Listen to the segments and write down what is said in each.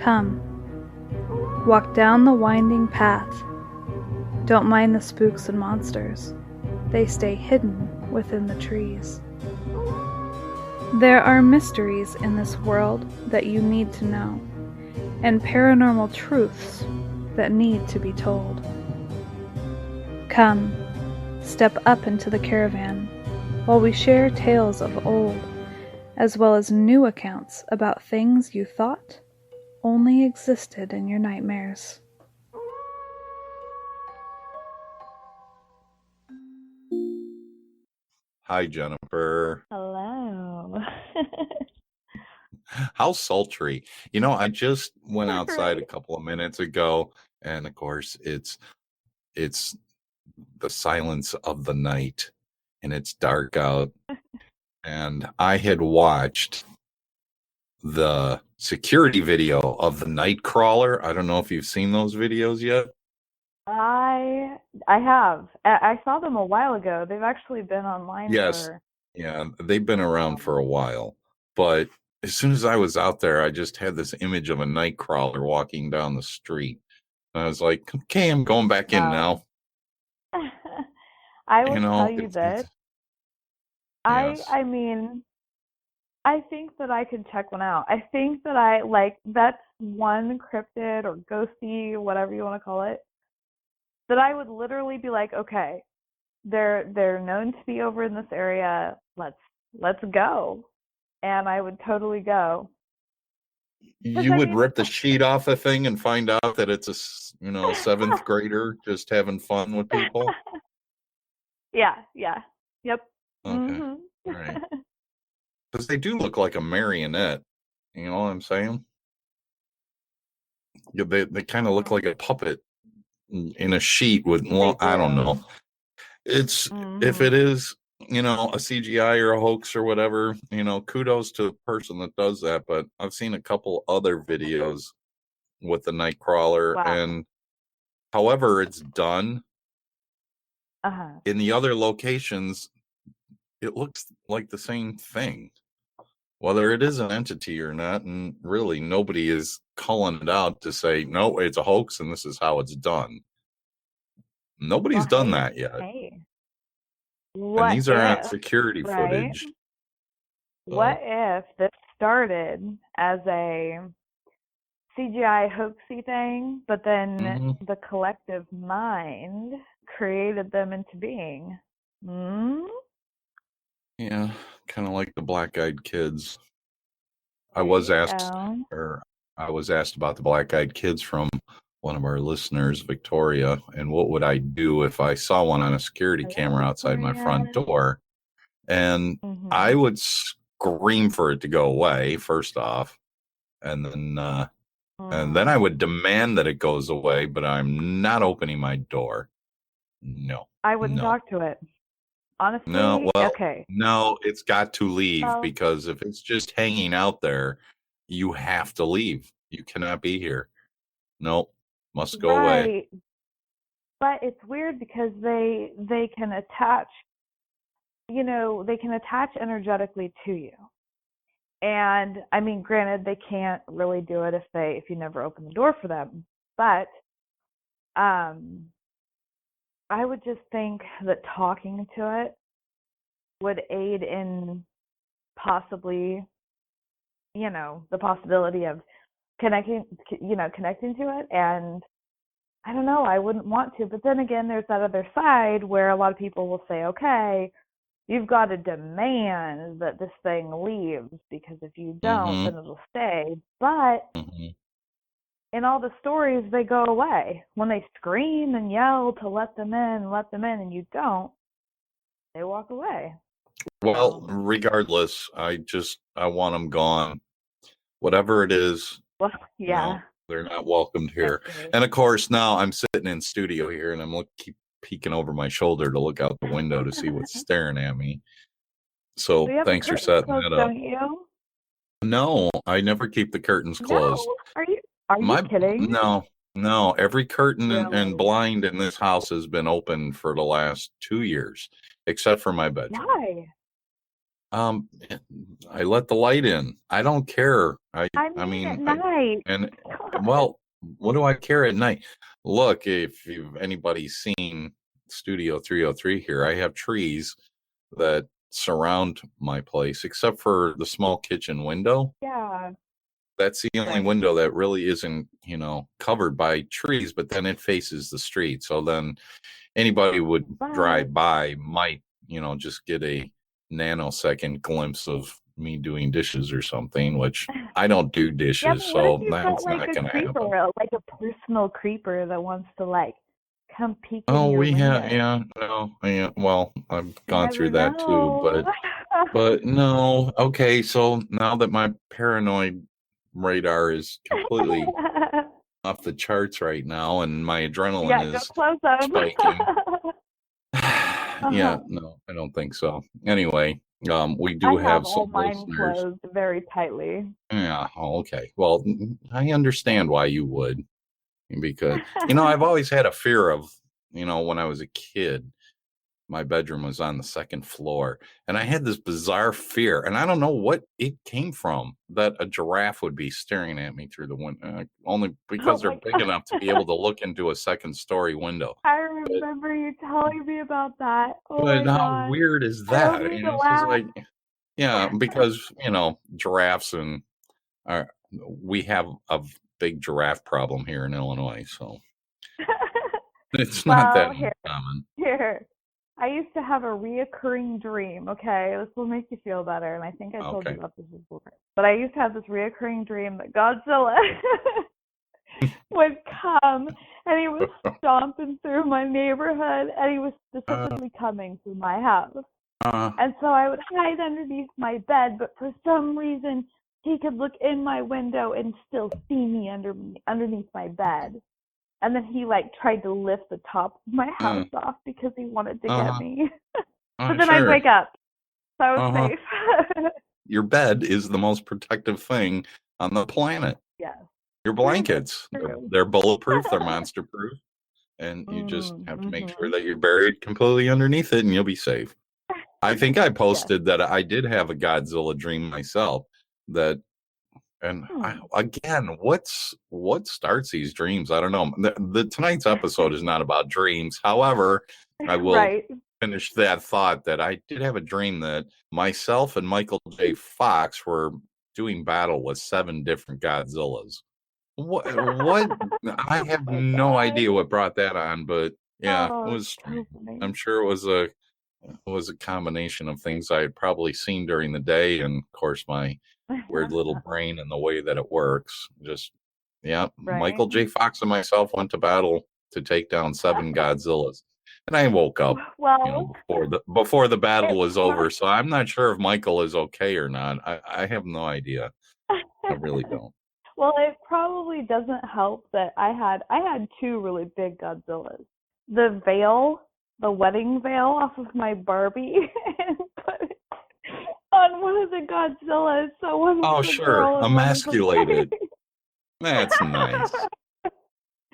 Come, walk down the winding path. Don't mind the spooks and monsters. They stay hidden within the trees. There are mysteries in this world that you need to know, and paranormal truths that need to be told. Come, step up into the caravan while we share tales of old, as well as new accounts about things you thought only existed in your nightmares. Hi, Jennifer. Hello. How sultry. I just went outside a Right. couple of minutes ago, and of course it's the silence of the night and it's dark out. And I had watched the security video of the night crawler. I don't know if you've seen those videos yet. I have. I saw them a while ago. They've actually been online Yes. for Yeah, they've been around for a while. But as soon as I was out there, I just had this image of a night crawler walking down the street. And I was like, okay, I'm going back in wow. now. I You will tell know, you it's this. I yes. I mean, I think that I could check one out. I think that I like that's one cryptid or ghosty, whatever you want to call it, that I would literally be like, okay, they're known to be over in this area. Let's go. And I would totally go. Because You I would mean, rip the sheet off a thing and find out that it's a seventh grader just having fun with people. yeah. Yep. Okay. Mhm. All right. Because they do look like a marionette. You know what I'm saying? Yeah, they kind of look like a puppet in a sheet with They long, I don't know. do. It's if it Mhm. is, a CGI or a hoax or whatever, kudos to the person that does that. But I've seen a couple other videos with the Nightcrawler, Wow. and however it's done Uh-huh. in the other locations, it looks like the same thing, whether it is an entity or not. And really, nobody is calling it out to say, no, it's a hoax and this is how it's done. Well, Nobody's done hey, that yet. hey. And What these are on if, security right? footage. What So, if this started as a CGI hoaxy thing, but then mhm. the collective mind created them into being? Hmm? Yeah, kind of like the black-eyed kids. I There was you asked, go. or I was asked about the black-eyed kids from one of our listeners, Victoria, and what would I do if I saw one on a security Hello, camera outside my Victoria. front door? And I Mhm. would scream for it to go away, first off, and then I Mm. would demand that it goes away, but I'm not opening my door. No, I wouldn't no. talk to it. No, Honestly, well, okay. no, it's got to leave, Well, because if it's just hanging out there, you have to leave. You cannot be here. Nope, must go away. right. But it's weird because they can attach, they can attach energetically to you. And I mean, granted, they can't really do it if you never open the door for them. But um I would just think that talking to it would aid in possibly, the possibility of connecting to it. And I don't know, I wouldn't want to. But then again, there's that other side where a lot of people will say, okay, you've got to demand that this thing leaves because if you don't, Mhm, then it'll stay. But mhm. in all the stories, they go away. When they scream and yell to let them in, and you don't, they walk away. Well, So, regardless, I want them gone. Whatever it is, well, no, yeah, they're not welcomed I here. agree. And of course, now I'm sitting in studio here, and keep peeking over my shoulder to look out the window to see what's staring at me. So So you have the thanks for curtains setting closed, that up. don't you? No, I never keep the curtains closed. No. Are you My kidding? no, no, every curtain and Really? blind in this house has been open for the last 2 years, except for my bedroom. Why? Um, I let the light in. I don't care. I I mean, at mean, night. and God. well, what do I care at night? Look, if anybody's seen Studio 303 here, I have trees that surround my place, except for the small kitchen window. Yeah. That's the only Right. window that really isn't, covered by trees, but then it faces the street. So then anybody would But drive by might, just get a nanosecond glimpse of me doing dishes or something, which I don't do yeah, dishes, but what if so you've got that's like not a going to creeper, happen. like a personal creeper that wants to like come peek in Oh, your we have, window? yeah, no, yeah, well, I've You gone through never that too, know. but no, okay, so now that my paranoid radar is completely off the charts right now and my adrenaline yeah, go is close them. spiking. uh-huh. Yeah, no, I don't think so. Anyway, we I do have have all some mine listeners. closed very tightly. Yeah, oh, okay. Well, I understand why you would, because I've always had a fear of, when I was a kid, my bedroom was on the second floor, and I had this bizarre fear, and I don't know what it came from, that a giraffe would be staring at me through the window, only oh because they're my big god. enough to be able to look into a second story window. I But remember you telling me about that. Oh but my how god. weird is I don't that? mean to It's just laugh. like, yeah, because giraffes and are we have a big giraffe problem here in Illinois, so it's not that well, uncommon. here. I used to have a reoccurring dream, okay? This will make you feel better, and I think I told you Okay. about this before. But I used to have this reoccurring dream that Godzilla would come and he was stomping through my neighborhood and he was Uh, specifically coming through my house. uh, And so I would hide underneath my bed, but for some reason he could look in my window and still see me underneath my bed. And then he like tried to lift the top of my uh, house off because he wanted to get uh-huh, me. But then I'd sure. wake up, so I was Uh-huh. safe. Your bed is the most protective thing on the planet. yes, Your it's blankets, true. they're bulletproof, they're monster proof, and you just have to make sure Mm-hmm. that you're buried completely underneath it and you'll be safe. I think I yes. posted that I did have a Godzilla dream myself. That and Hmm. again, what starts these dreams? I don't know. The tonight's episode is not about dreams. However, I will right. finish that thought that I did have a dream that myself and Michael J. Fox were doing battle with 7 different Godzillas. What I oh have my no god. idea what brought that on, but yeah, it Oh, it's was strange. so funny. I'm sure it was a combination of things I had probably seen during the day, and of course my weird little brain and the way that it works. Just yeah, right. Michael J. Fox and myself went to battle to take down 7 Godzillas, and I woke up, well, before the battle it was over. So I'm not sure if Michael is okay or not. I have no idea. I really don't. well, it probably doesn't help that I had two really big Godzillas. The veil, the wedding veil off of my Barbie, and put it on one of the Godzillas. So one Oh, was a sure, girl and one was a emasculated. boy. That's nice.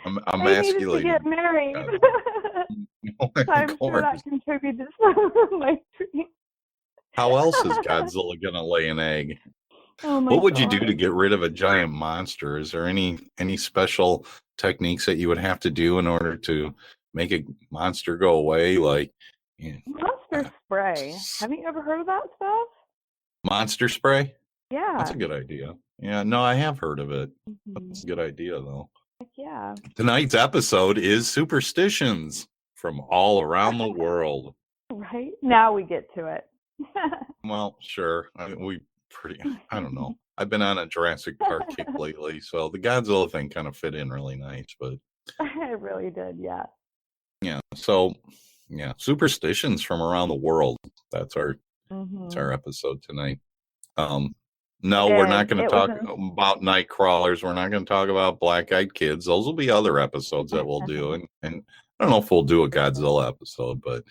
they needed to get Emasculated. married. Of so I'm sure course. that contributed to some of my dreams. How else is Godzilla gonna lay an egg? oh my What would you do to god. get rid of a giant monster? Is there any special techniques that you would have to do in order to make a monster go away? Like, yeah, Monster uh, spray. Have you ever heard of that stuff? monster spray? That's Yeah. a good idea. Yeah, no, I have heard of it. hmm That's a good idea, though. Heck yeah. Tonight's episode is Superstitions from all around the world. right? Now we get to it. Well, sure. I don't know. I've been on a Jurassic Park kick lately, so the Godzilla thing kind of fit in really nice. But I really did, yeah. yeah, so yeah, superstitions from around the world. That's our that's Mhm. our episode tonight. Um, no, we're It is. not going to It was talk about night crawlers. We're not going to talk about black-eyed kids. Those will be other episodes that we'll do, and I don't know if we'll do a Godzilla episode, but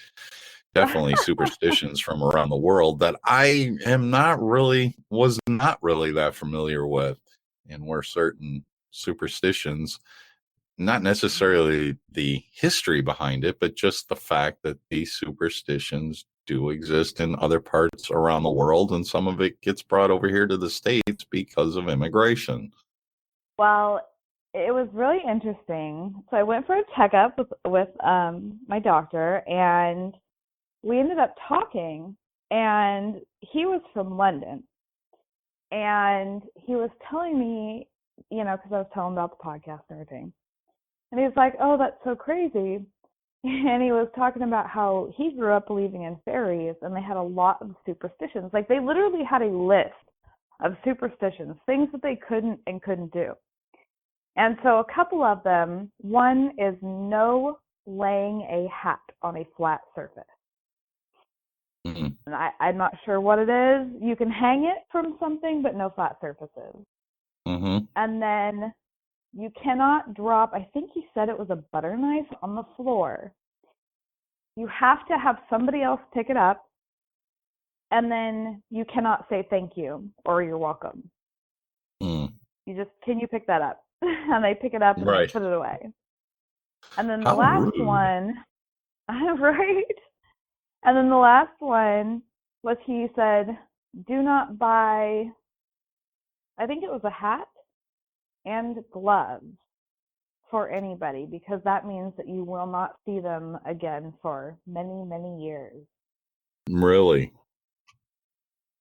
definitely superstitions from around the world that I was not really that familiar with, and were certain superstitions, not necessarily the history behind it, but just the fact that these superstitions do exist in other parts around the world, and some of it gets brought over here to the States because of immigration. Well, it was really interesting. So I went for a checkup with my doctor, and we ended up talking, and he was from London, and he was telling me, because I was telling him about the podcast and everything, and he was like, "Oh, that's so crazy." And he was talking about how he grew up believing in fairies, and they had a lot of superstitions. Like, they literally had a list of superstitions, things that they couldn't do. And so a couple of them, one is no laying a hat on a flat surface. Mm-hmm. And I'm not sure what it is. You can hang it from something, but no flat surfaces. Mm-hmm. And then you cannot drop, I think he said it was a butter knife on the floor. You have to have somebody else pick it up, and then you cannot say thank you or you're welcome. Mm. You just, can you pick that up? And they pick it up and Right. they put it away. And then the How last rude. one, right? And then the last one was, he said, do not buy, I think it was a hat and gloves for anybody, because that means that you will not see them again for many, many years. Really?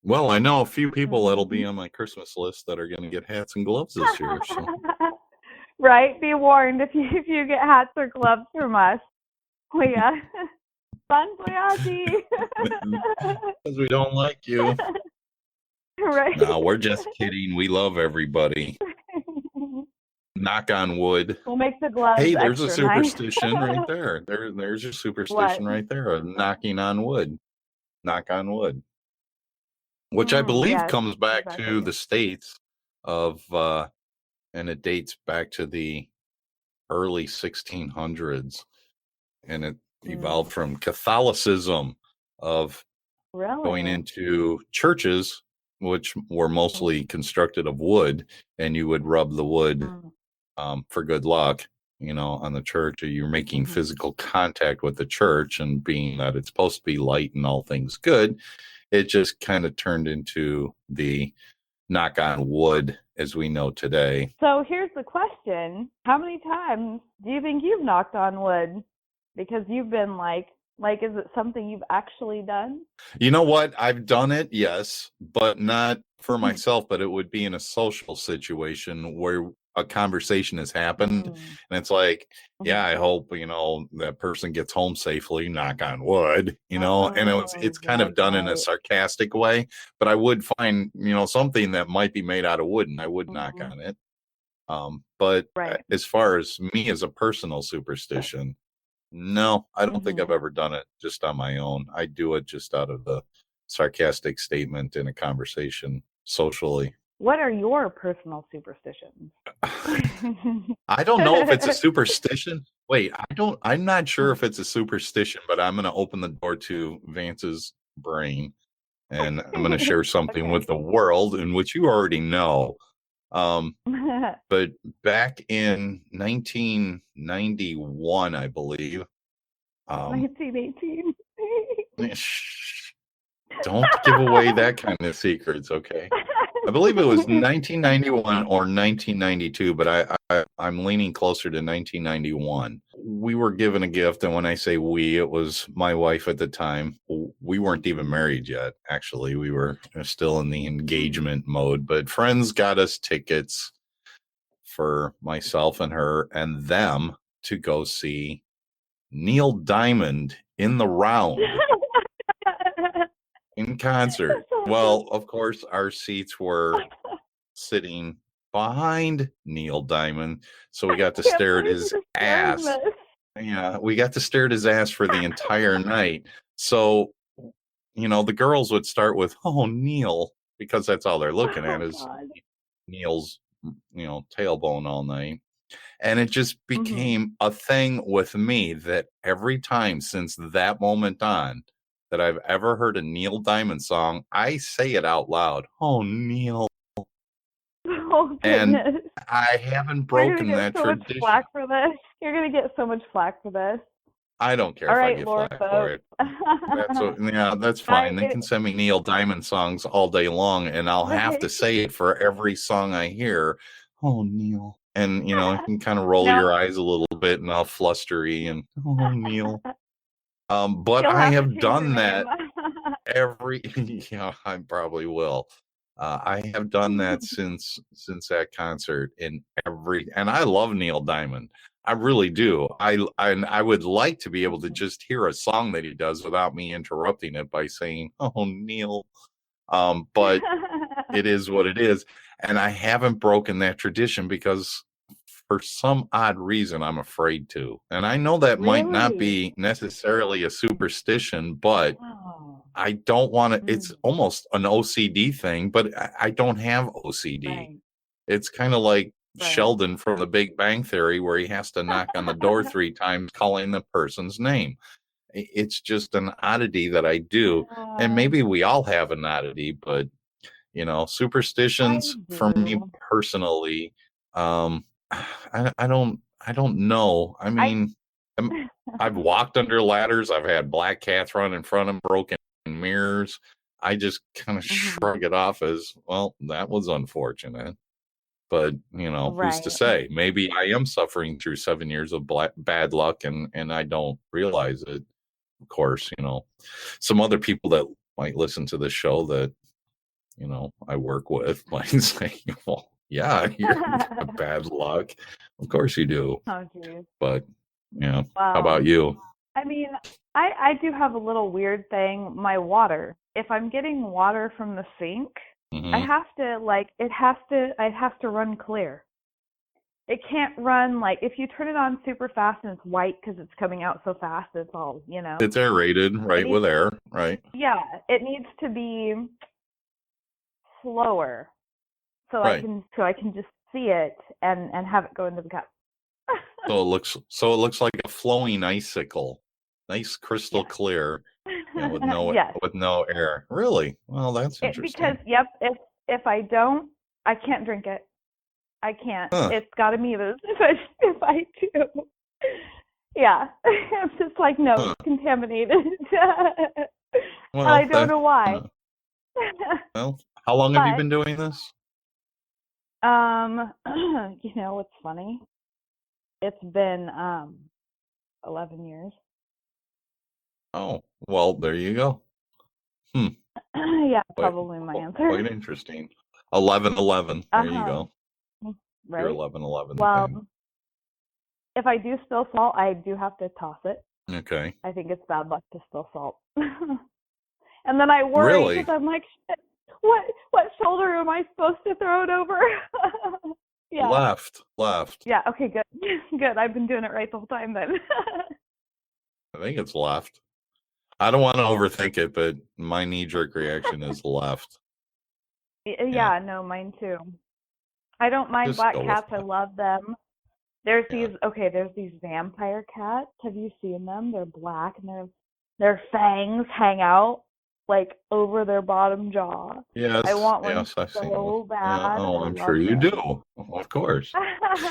Well, I know a few people that'll be on my Christmas list that are going to get hats and gloves this year. So. Right? Be warned if you get hats or gloves from us. We Bon voyage. Because we don't like you. Right? No, we're just kidding. We love everybody. Knock on wood. We'll make the gloves. Hey, there's a extra nice. superstition right there. There's your superstition right there of knocking on wood. Knock on wood. Which I believe yes, comes back to exactly. the States of, and it dates back to the early 1600s. And it evolved from Catholicism of Really? going into churches, which were mostly constructed of wood, and you would rub the wood for good luck, on the church, or you're making physical contact with the church, and being that it's supposed to be light and all things good, it just kind of turned into the knock on wood as we know today. So here's the question. How many times do you think you've knocked on wood? Because you've been like, is it something you've actually done? You know what? I've done it, yes, but not for myself, but it would be in a social situation where a conversation has happened, and it's like, yeah, I hope, that person gets home safely, knock on wood, and it's kind of done in a sarcastic way, but I would find, something that might be made out of wood, and I would knock on it. But as far as me as a personal superstition, no, I don't think I've ever done it just on my own. I do it just out of the sarcastic statement in a conversation socially. What are your personal superstitions? I don't know if it's a superstition. Wait, I'm not sure if it's a superstition, but I'm going to open the door to Vance's brain, and I'm going to share something with the world in which you already know. But back in 1991, I believe. 1918. Don't give away that kind of secrets, okay? I believe it was 1991 or 1992, but I'm leaning closer to 1991. We were given a gift, and when I say we, it was my wife at the time. We weren't even married yet, actually. We were still in the engagement mode, but friends got us tickets for myself and her and them to go see Neil Diamond in the Round in concert. Well, of course, our seats were sitting behind Neil Diamond, so we got to stare at his ass. Yeah, we got to stare at his ass for the entire night. So, the girls would start with, "Oh, Neil," because that's all they're looking at is Neil's, tailbone all night. And it just became a thing with me that every time since that moment on that I've ever heard a Neil Diamond song, I say it out loud. Oh, Neil. Oh, goodness. And I haven't broken that tradition. You're going to get so much flack for this. I don't care All if I right, get Laura flack for folks. it. That's fine. They I can send me Neil Diamond songs all day long, and I'll have right. to say it for every song I hear. Oh, Neil. And, you know, you can kind of roll No, your eyes a little bit and all flustery and, oh, Neil. But you'll I have to have change your done name. that every, yeah, I probably will. I have done that since that concert and I love Neil Diamond. I really do. I would like to be able to just hear a song that he does without me interrupting it by saying, "Oh, Neil." But it is what it is, and I haven't broken that tradition because for some odd reason I'm afraid to. And I know that might not Really? be necessarily a superstition, but Oh, I don't want to. It's mm, almost an OCD thing, but I don't have OCD. right, It's kind of like right. Sheldon from The Big Bang Theory, where he has to knock on the door 3 times calling the person's name. It's just an oddity that I do. And Uh, maybe we all have an oddity, but, you know, I superstitions for me do. personally, um, I don't know. I I mean, I've walked under ladders. I've had black cats run in front of broken mirrors. I just kind of Mhm. shrug it off as, well, that was unfortunate. But, you know, who's to Right. say? Maybe I am suffering through 7 years of bad luck and I don't realize it. Of course, you know, some other people that might listen to the show that, you know, I work with might say, well, yeah, you're bad luck. Of course you do. Oh, geez. But, yeah, how Wow. about you? I mean, I do have a little weird thing. My water. If I'm getting water from the sink, I Hmm. have to like it has to run clear. It can't run like if you turn it on super fast and it's white because it's coming out so fast. It's all It's aerated, It right, needs with air, right? yeah. It needs to be slower Right. so I can just see it and have it go into the cup. So it looks like a flowing icicle. Nice crystal Yes. clear, you know, Yes. with no air. Really? Well, that's Because interesting. yep, if I don't, I can't drink it. I can't. Huh. It's got amoebas if I do. Yeah. It's just like no, Huh. it's contaminated. And I Well, don't know why. uh, well, how long have you But been doing this? what's funny? It's been 11 years. Oh, well, there you go. Hmm. Yeah, Quite, probably my quite answer. interesting. 11-11. There you Uh-huh. go. Your Right? 11-11 Well, thing. if I do spill salt, I do have to toss it. Okay. I think it's bad luck to spill salt. And then I worry because Really? I'm like, shit, what shoulder am I supposed to throw it over? Yeah. Left. Yeah, okay, good. Good. I've been doing it right the whole time then. I think it's left. I don't want to overthink it, but my knee-jerk reaction is left. Yeah, Yeah, no, mine too. I don't mind just black go with cats. I that. love them. Yeah. There's these vampire cats. Have you seen them? They're black and their fangs hang out like over their bottom jaw. I want one Yes, I've seen them. so Yeah, bad. oh, I I'm sure love you them. do. Of course.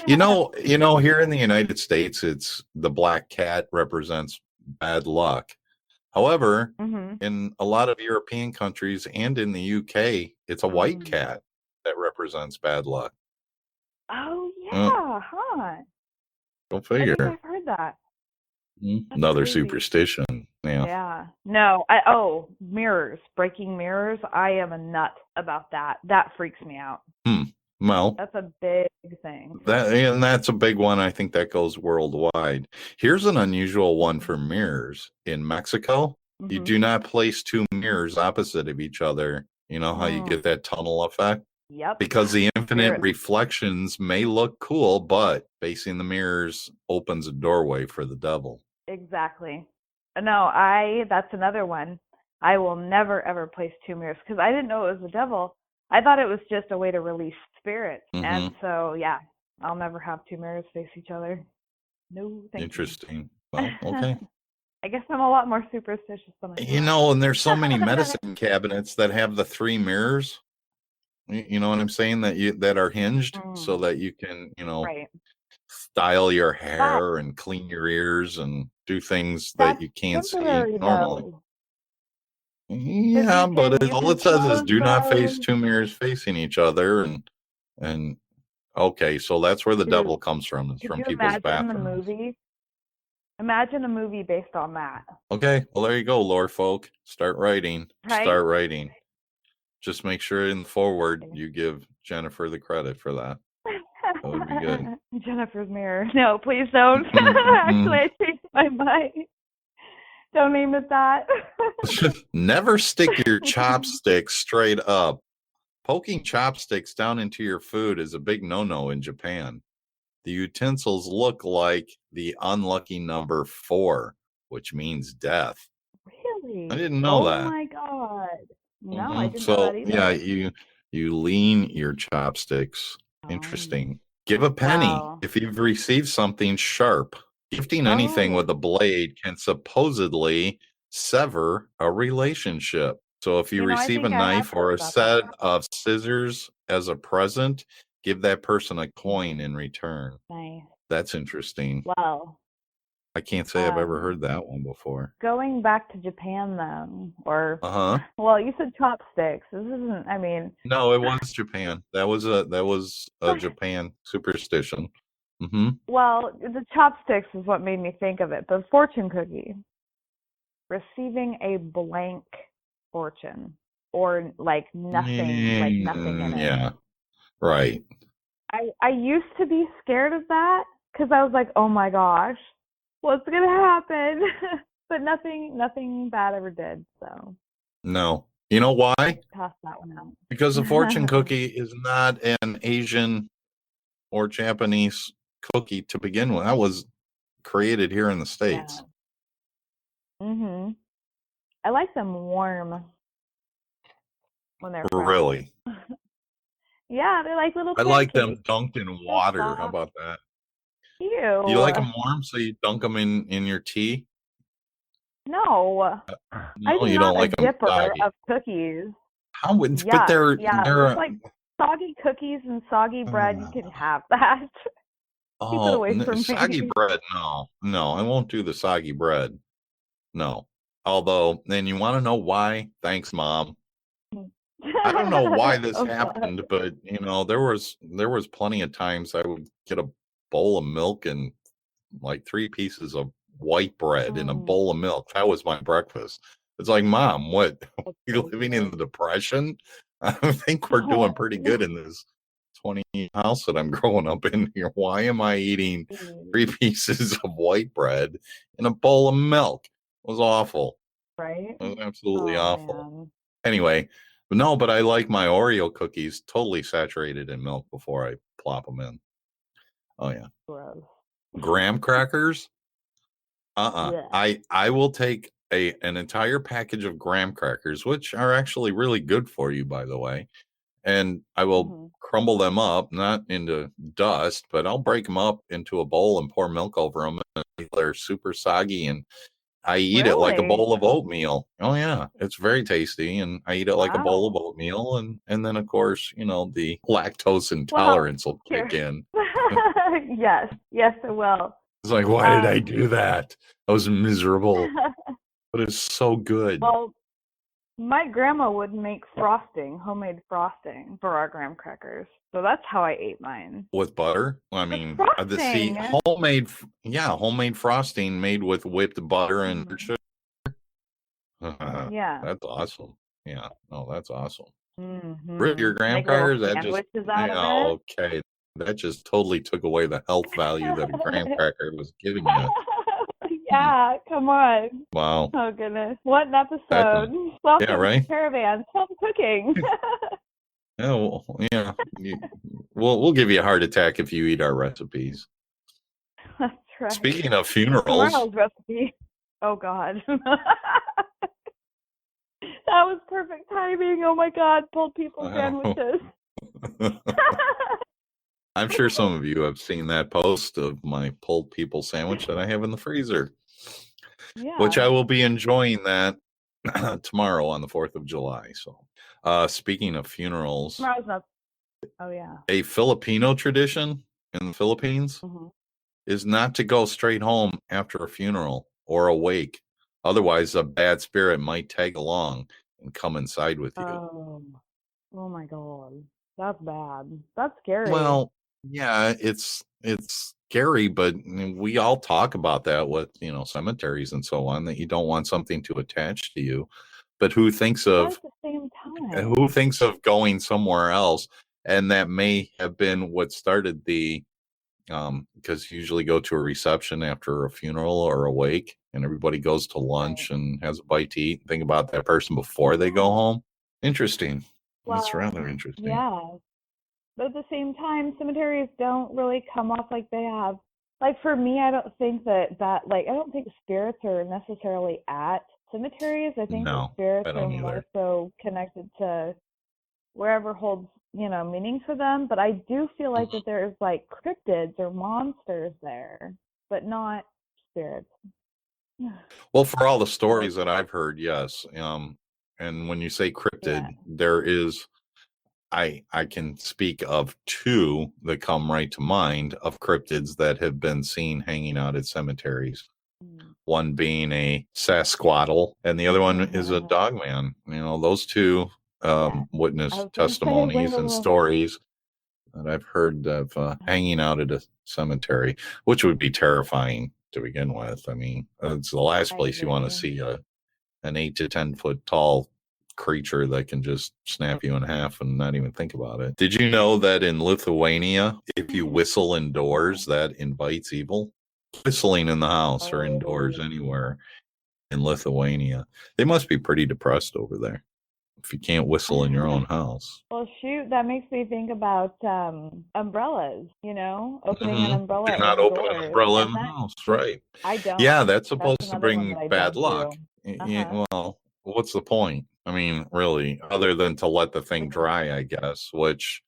Here in the United States, it's the black cat represents bad luck. However, Mhm. in a lot of European countries and in the UK, it's a white Mm. cat that represents bad luck. Oh Uh, yeah, huh? Go I think figure. I've heard that. That's Another crazy. superstition. Yeah. Yeah. No, mirrors, breaking mirrors. I am a nut about that. That freaks me out. Hmm. Well, That's a big thing for me. that's a big one. I think that goes worldwide. Here's an unusual one Mhm. for mirrors. In Mexico, you Mhm. do not place two mirrors opposite of each other. You know how you Mm. get that tunnel effect? Yep. Because the infinite Spirits. reflections may look cool, but facing the mirrors opens a doorway for the devil. Exactly. No, that's another one. I will never ever place two mirrors because I didn't know it was the devil. I thought it was just a way to release spirits. Hmm. And so, yeah, I'll never have two mirrors face each other. No, thank you. Interesting. Well, okay. I guess I'm a lot more superstitious than I You thought. know, and there's so many medicine cabinets that have the 3 mirrors. You know what I'm saying? That are hinged so Mm, that you can, right. style your hair and clean your ears and do things that you can't see temporary, normally. though. Yeah, but You all can it says is close do not face those. two mirrors facing each other, and okay, so that's where the devil comes from. It's Could from you people's imagine the bathrooms. movie? Imagine a movie based on that, Okay, well there you go, lore folk. Start writing. right? Start writing. Just make sure in the forward you give Jennifer the credit for that. That would be good. Jennifer's mirror. No, please don't. Mm-mm-mm. Actually, I changed my mind. Don't name it that. Never stick your chopsticks straight up. Poking chopsticks down into your food is a big no-no in Japan. The utensils look like the unlucky number 4, which means death. Really? I didn't know that. Oh my God. No, I didn't know So that either. yeah, you lean your chopsticks. Interesting. Give a penny Wow. if you've received something sharp. Gifting anything with a blade can supposedly sever a relationship. So if you I receive a think I have knife or heard a about set that. of scissors as a present, give that person a coin in return. Nice. That's interesting. Well, I can't say I've ever heard that one before. going back to Japan though, or Uh-huh. well, you said chopsticks. This isn't. I mean, No, it was Japan. That was a Japan superstition. Mm-hmm. well, the chopsticks is what made me think of it. The fortune cookie, receiving a blank fortune, or like nothing in it. Yeah, right. I used to be scared of that because I was like, oh my gosh, what's gonna happen? But nothing bad ever did. So No. You know why? toss that one out. Because the fortune cookie is not an Asian or Japanese cookie to begin with. That was created here in the States. Yeah. Mhm. I like them warm when they're fresh. Really? Yeah, they're like little I pancakes. like them dunked in water. How Soft. about that? Ew. Do you like them warm so you dunk them in your tea? No. No, I'm you don't not like a them dipper soggy. of cookies. How would, Yeah, but they're just like soggy cookies and soggy bread, you can have that. Keep it away from soggy me. bread. No, I won't do the soggy bread. No. Although, and you want to know why? Thanks, Mom. I don't know why this happened, but there was plenty of times I would get a bowl of milk and like 3 pieces of white bread in a bowl of milk. That was my breakfast. It's like, Mom, what? You living in the Depression? I think we're doing pretty good in this 20 house that I'm growing up in here. Why am I eating 3 pieces of white bread in a bowl of milk? It was awful. Right? It was absolutely awful. Man. Anyway, but I like my Oreo cookies totally saturated in milk before I plop them in. Oh yeah. Gross. Graham crackers? Yeah. I will take an entire package of graham crackers, which are actually really good for you, by the way, and I will crumble them up, not into dust, but I'll break them up into a bowl and pour milk over them. And they're super soggy, and I eat it like a bowl of oatmeal. Oh yeah, it's very tasty, and I eat it like a bowl of oatmeal, and then of course the lactose intolerance will kick in. Yes, it will. It's like, why did I do that? I was miserable, but it's so good. Well, my grandma would make homemade frosting for our graham crackers. So that's how I ate mine. With butter? I mean, frosting. Homemade frosting made with whipped butter and sugar. Yeah. That's awesome. Yeah, no, that's awesome. Mm-hmm. Your graham crackers, that just okay. That just totally took away the health value that a graham cracker was giving you. Yeah, come on. Wow. Oh goodness. What an episode. Welcome to Caravan. Home cooking. Oh, yeah. We'll give you a heart attack if you eat our recipes. That's right. Speaking of funerals. Tomorrow's recipe. Oh God. That was perfect timing. Oh my God. Pulled people sandwiches. I'm sure some of you have seen that post of my pulled people sandwich that I have in the freezer. Yeah. Which I will be enjoying that tomorrow on the 4th of July. So, speaking of funerals. Tomorrow's not. Oh yeah. A Filipino tradition in the Philippines Mhm. is not to go straight home after a funeral or a wake. Otherwise, a bad spirit might tag along and come inside with you. Oh. Oh my God. That's bad. That's scary. Well, yeah, it's scary, but we all talk about that with, cemeteries and so on, that you don't want something to attach to you. But But at the same who time, thinks of going somewhere else? And that may have been what started the because you usually go to a reception after a funeral or a wake, and everybody goes to right. lunch and has a bite to eat. Think about that person before they go Yeah. home. Interesting. That's Well, rather interesting. yeah. But at the same time, cemeteries don't really come off like they have. Like for me, I don't think I don't think spirits are necessarily at cemeteries. I think that No, spirits I are don't more either. so connected to wherever holds, meaning for them. But I do feel like Mhm. that there's like cryptids or monsters there, but not spirits. Well, for all the stories that I've heard, yes. And when you say Yeah. cryptid, there is I can speak of two that come right to mind of cryptids that have been seen hanging out at cemeteries. Mm. One being a Sasquattle, and the other one is a dogman. Those two Yeah. I witness was gonna say, testimonies and stories that I've heard of hanging out at a cemetery, which would be terrifying to begin with. I mean, it's the last I place you want to agree. see an 8 to 10 foot tall creature that can just snap you in half and not even think about it. Did you know that in Lithuania, if you whistle indoors, that invites evil? Whistling in the house or indoors Oh. anywhere in Lithuania. They must be pretty depressed over there if you can't whistle in your own house. Well, shoot, that makes me think about umbrellas, opening an Do umbrella not open an indoors. umbrella in And the that house, right? I don't. Yeah, that's That's supposed to another one that bring I bad don't luck. do. Uh-huh. Well, what's the point? I mean, really, other than to let the thing Right. dry, I guess, which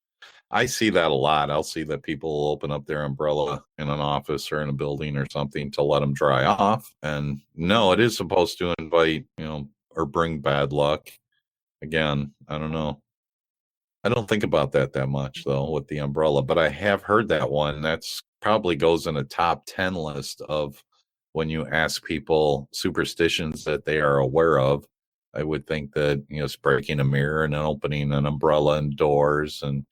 I see that a lot. I'll see that people will open up their umbrella in an office or in a building or something to let them dry off. And no, it Mhm. is supposed to invite, or bring bad luck. Again, I don't Right. know. I don't think about that much though with the umbrella, but I have heard that one. That's probably goes in a top 10 list of when you ask people superstitions that they are aware of. I would think that, it's breaking a mirror and then opening an umbrella and doors and,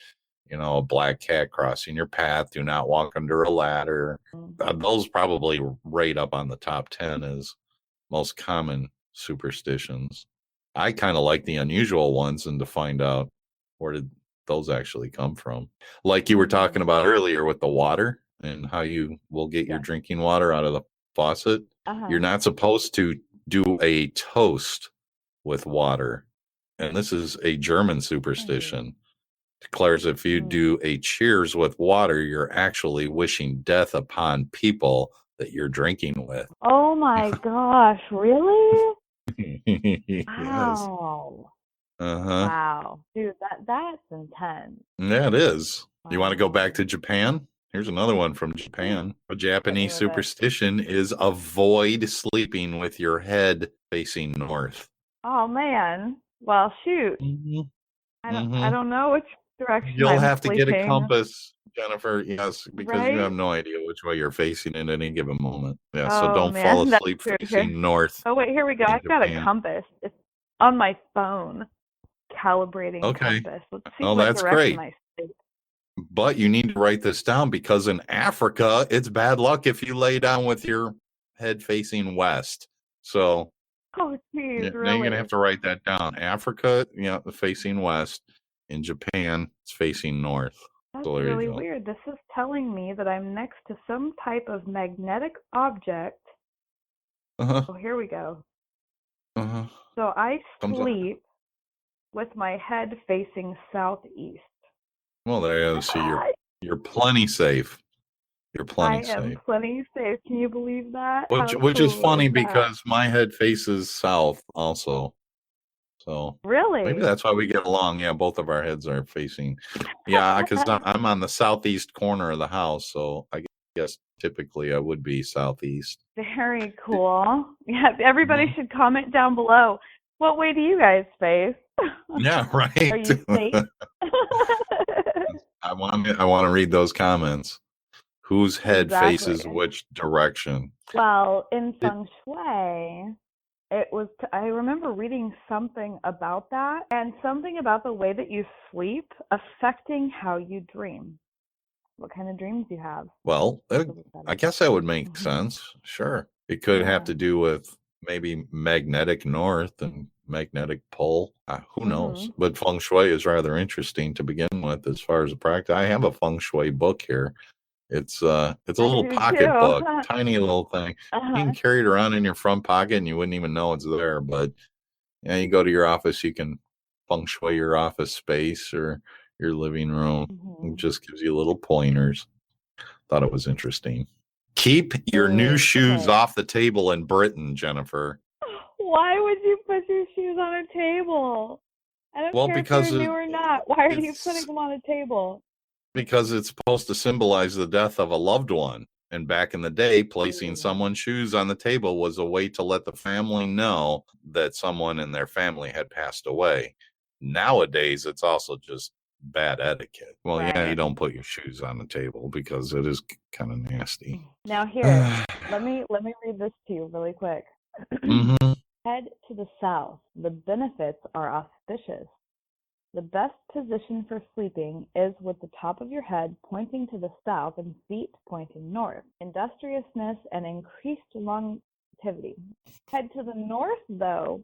a black cat crossing your path. Do not walk under a ladder. Mm. Those probably rate up on the top 10 as most common superstitions. I kind of like the unusual ones and to find out where did those actually come from. Like you were talking Mhm. about earlier with the water and how you will get your Yes. drinking water out of the faucet. You're Uh-huh. not supposed to do a toast with water. And this is a German Right. superstition. Declares if you Mm. do a cheers with water, you're actually wishing death upon people that you're drinking with. Oh my gosh, really? Yes. Wow. Uh-huh. Wow. Dude, that's intense. Yeah, it is. You want to go back Wow. to Japan? Here's another one from Hit Japan. A me Japanese with it. superstition is avoid sleeping with your head facing north. Oh man. Well, shoot. Mm-hmm. I Mm-hmm. don't know which direction You'll I'm have to get a sleeping, compass, Jennifer. Yes, because you right? have no idea which way you're facing at any given moment. Yeah, so Oh don't fall man, that's asleep true here. facing north Oh wait, here we go. in I've got a Japan. compass. It's on my phone. Calibrating Okay. compass. Let's see Oh, what that's direction great. I sleep. But you need to write this down because in Africa, it's bad luck if you lay down with your head facing west. So Oh geez, now you're gonna have really? to write that down. Africa, facing west. In Japan, it's facing north. That's So there you really go. weird. This is telling me that I'm next to some type of magnetic object. Uh huh. Oh, here we go. Uh huh. So I Comes up. sleep with my head facing southeast. Well, there you go. So you're plenty safe. You're I plenty am safe. plenty safe. Can you believe that? How Which is cool is funny that? because my head faces south also. So maybe Really? that's why we get along. Yeah, both of our heads are facing. Yeah, because I'm on the southeast corner of the house, so I guess typically I would be southeast. Very cool. Yeah, everybody Mhm. should comment down below. What way do you guys face? Yeah, Are right. you safe? I want to read those comments. Whose head faces Exactly. which direction? Well, in It, feng shui, I remember reading something about that and something about the way that you sleep affecting how you dream. What kind of dreams you have. well, I guess that would make Mhm. sense. Sure. It could have Yeah. to do with maybe magnetic north and magnetic pole. Who knows? Mhm. But feng shui is rather interesting to begin with as far as the practice. I have a feng shui book here. It's a I little do pocket too. book, tiny little thing. You can Uh-huh. carry it around in your front pocket and you wouldn't even know it's there. But yeah, you go to your office, you can feng shui your office space or your living room. It Mhm. just gives you little pointers. Thought it was interesting. Keep It your new is. shoes Okay. off the table in Britain, Jennifer. Why would you put your shoes on a table? I don't Well, care if they're new or not. Why are you putting it's them on a table? because it's supposed to symbolize the death of a loved one. And back in the day, placing Ooh. someone's shoes on the table was a way to let the family know that someone in their family had passed away. Nowadays, it's also just bad etiquette. Well, yeah, you Right. don't put your shoes on the table because it is kind of nasty. Now here, let me read this to you really quick. Mm-hmm. Head to the south. The benefits are auspicious. The best position for sleeping is with the top of your head pointing to the south and feet pointing north. Industriousness and increased longevity. Head to the north, though.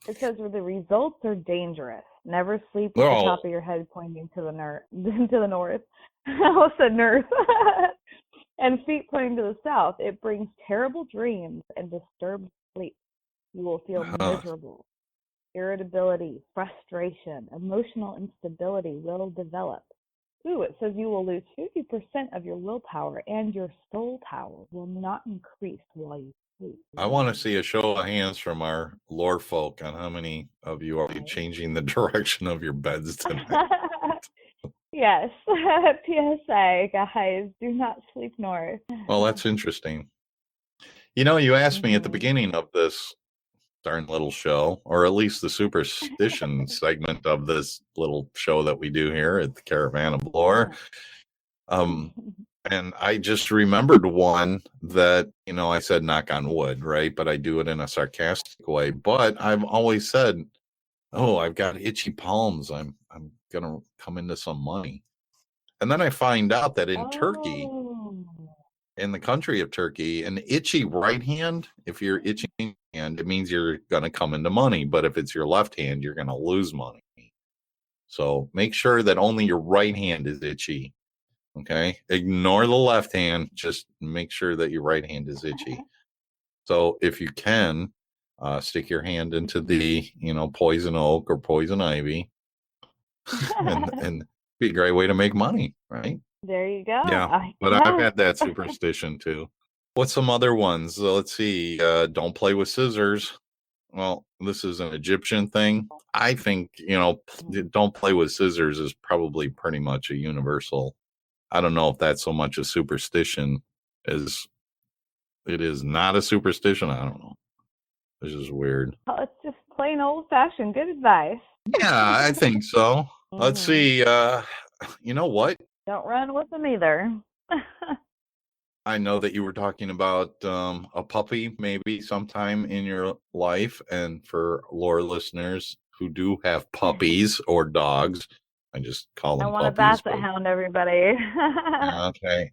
It says where the results are dangerous. Never sleep with the Oh, top of your head pointing to the to the north. I almost said north. And feet pointing to the south. It brings terrible dreams and disturbed sleep. You will feel miserable. Irritability, frustration, emotional instability will develop. Ooh, it says you will lose 50% of your willpower and your soul power will not increase while you sleep. I want to see a show of hands from our lore folk on how many of you are changing the direction of your beds tonight. Yes. PSA, guys, do not sleep north. Well, that's interesting. You know, you asked me at the Mhm. beginning of this darn little show, or at least the superstition segment of this little show that we do here at the Caravan of Lore. And I just remembered one that, you know, I said knock on wood, right? But I do it in a sarcastic way. But I've always said, oh, I've got itchy palms. I'm gonna come into some money. And then I find out that in Turkey, Oh. in the country of Turkey, an itchy right hand, if you're itching hand, it means you're gonna come into money. But if it's your left hand, you're gonna lose money. So make sure that only your right hand is itchy. Okay. Ignore the left hand. Just make sure that your right hand is itchy. So if you can, stick your hand into the, you know, poison oak or poison ivy, and be a great way to make money, right? There you go. Yeah. But I've had that superstition too. What's some other ones? Let's see. Don't play with scissors. Well, this is an Egyptian thing. I think, you know, don't play with scissors is probably pretty much a universal. I don't know if that's so much a superstition as it is not a superstition. I don't know. This is weird. Well, it's just plain old fashioned good advice. Yeah, I think so. Let's see. You know what? Don't run with them either. I know that you were talking about a puppy maybe sometime in your life. And for lore listeners who do have puppies or dogs, I just call I them want a puppies. basset hound, everybody. Okay.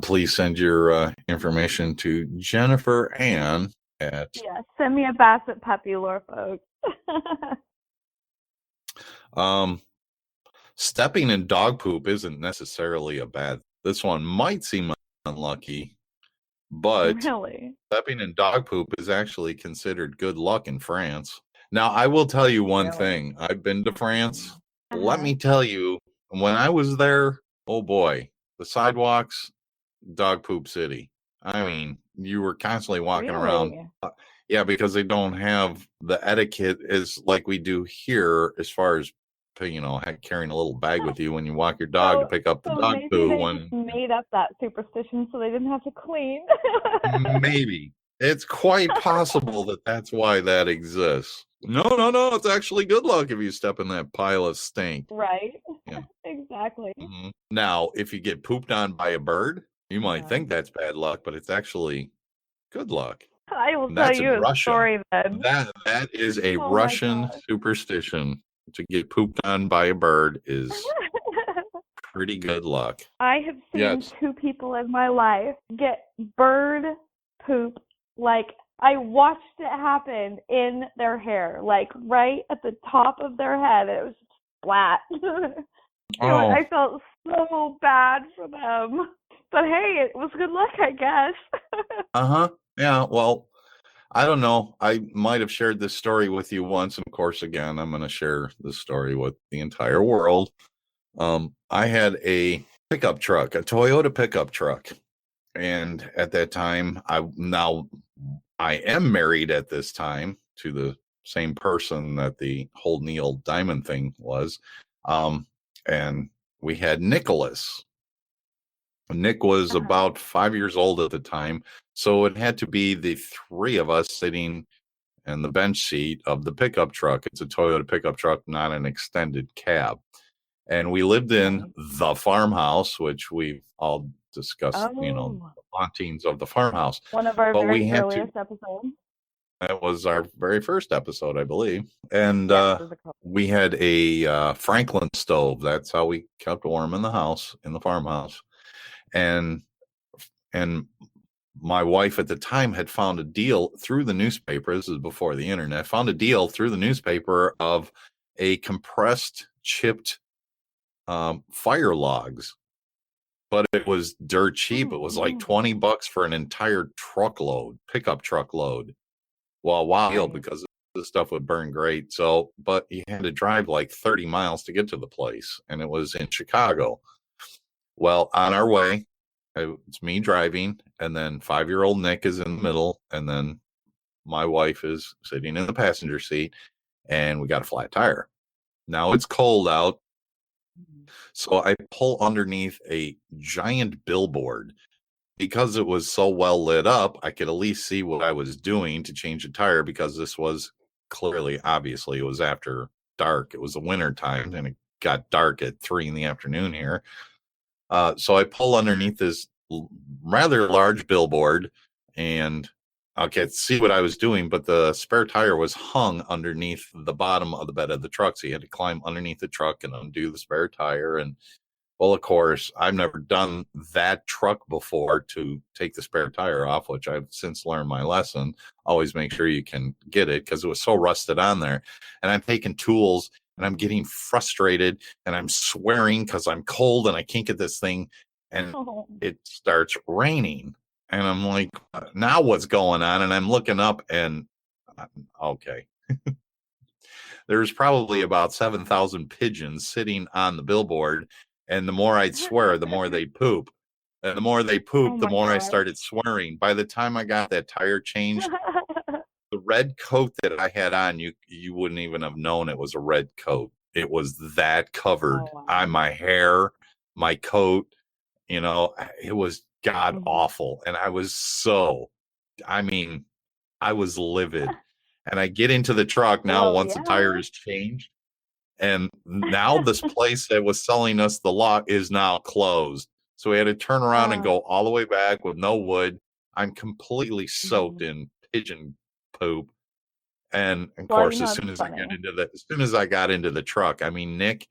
Please send your information to Jennifer Ann at Yeah, send me a basset puppy, lore folks. stepping in dog poop isn't necessarily a bad. This one might seem unlucky, but Really? stepping in dog poop is actually considered good luck in France. Now, I will tell you one Really? thing. I've been to France. Let Uh-huh. me tell you, when I was there, oh boy, the sidewalks, dog poop city. I mean, you were constantly walking around. Really? Yeah, because they don't have the etiquette as like we do here as far as, you know, carrying a little bag with you when you walk your dog to pick up the So dog maybe poo. they just made up that superstition so they didn't have to clean. Maybe it's quite possible that that's why that exists. No. It's actually good luck if you step in that pile of stink. Right. Yeah. Exactly. Now, if you get pooped on by a bird, you might think that's bad luck, but it's actually good luck. I will And tell that's in you a Russia. story then. That is a Oh my Russian gosh. superstition. To get pooped on by a bird is pretty good luck. I have seen Yes. 2 people in my life get bird poop. Like, I watched it happen in their hair, like right at the top of their head. It was splat. Oh, I felt so bad for them. But hey, it was good luck, I guess. uh-huh. Yeah, well, I don't know. I might have shared this story with you once, and of course, again, I'm going to share this story with the entire world. I had a pickup truck, a Toyota pickup truck, and at that time, I am married at this time to the same person that the whole Neil Diamond thing was, and we had Nicholas. Nick was about 5 years old at the time, so it had to be the 3 of us sitting in the bench seat of the pickup truck. It's a Toyota pickup truck, not an extended cab. And we lived in the farmhouse, which we've all discussed, the hauntings of the farmhouse. One of our But very we had earliest episodes. that was our very first episode, I believe. And Yes, we had a Franklin stove. That's how we kept warm in the house, in the farmhouse. And my wife at the time had found a deal through the newspaper. This is before the internet. Found a deal through the newspaper of a compressed, chipped fire logs, but it was dirt cheap. It was like $20 for an entire truckload, pickup truckload. Well, wow, because the stuff would burn great. So, but you had to drive like 30 miles to get to the place, and it was in Chicago. Well, on our way, it's me driving, and then 5-year-old Nick is in the middle, and then my wife is sitting in the passenger seat, and we got a flat tire. Now it's cold out, so I pull underneath a giant billboard. Because it was so well lit up, I could at least see what I was doing to change the tire, because this was obviously, it was after dark. It was the winter time, and it got dark at 3 in the afternoon here. So I pull underneath this rather large billboard, and I could see what I was doing, but the spare tire was hung underneath the bottom of the bed of the truck. So you had to climb underneath the truck and undo the spare tire. And well, of course, I've never done that truck before to take the spare tire off, which I've since learned my lesson. Always make sure you can get it, because it was so rusted on there. And I'm taking tools, and I'm getting frustrated, and I'm swearing because I'm cold and I can't get this thing. And it starts raining. And I'm like, now what's going on? And I'm looking up, and okay. There's probably about 7,000 pigeons sitting on the billboard. And the more I'd swear, the more they poop. And the more they poop, the more I started swearing. By the time I got that tire changed, the red coat that I had on, you wouldn't even have known it was a red coat. It was that covered on my hair, my coat. It was god awful. And I was I was livid. And I get into the truck now once the tire is changed. And now this place that was selling us the lot is now closed. So we had to turn around and go all the way back with no wood. I'm completely soaked in pigeon poop. And of course, as soon as I got into the truck, I mean, Nick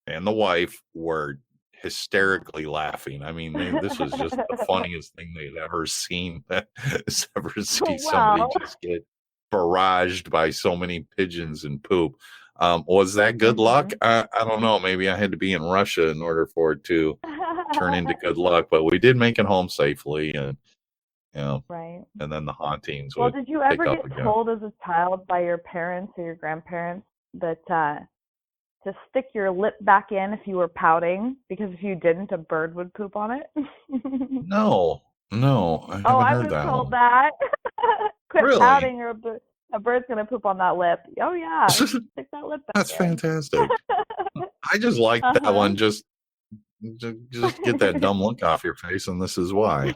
and the wife were hysterically laughing. I mean, this was just the funniest thing they'd ever seen. Ever see somebody just get barraged by so many pigeons and poop. Was that good luck? I don't know. Maybe I had to be in Russia in order for it to turn into good luck, but we did make it home safely, and right. And then the hauntings. Well, did you ever get told as a child by your parents or your grandparents that to stick your lip back in if you were pouting, because if you didn't, a bird would poop on it? No, I haven't heard that. I was told that. Quit Really? pouting, or a bird's gonna poop on that lip. Oh yeah, stick that lip back That's in. fantastic. I just like that one. Just get that dumb look off your face, and this is why.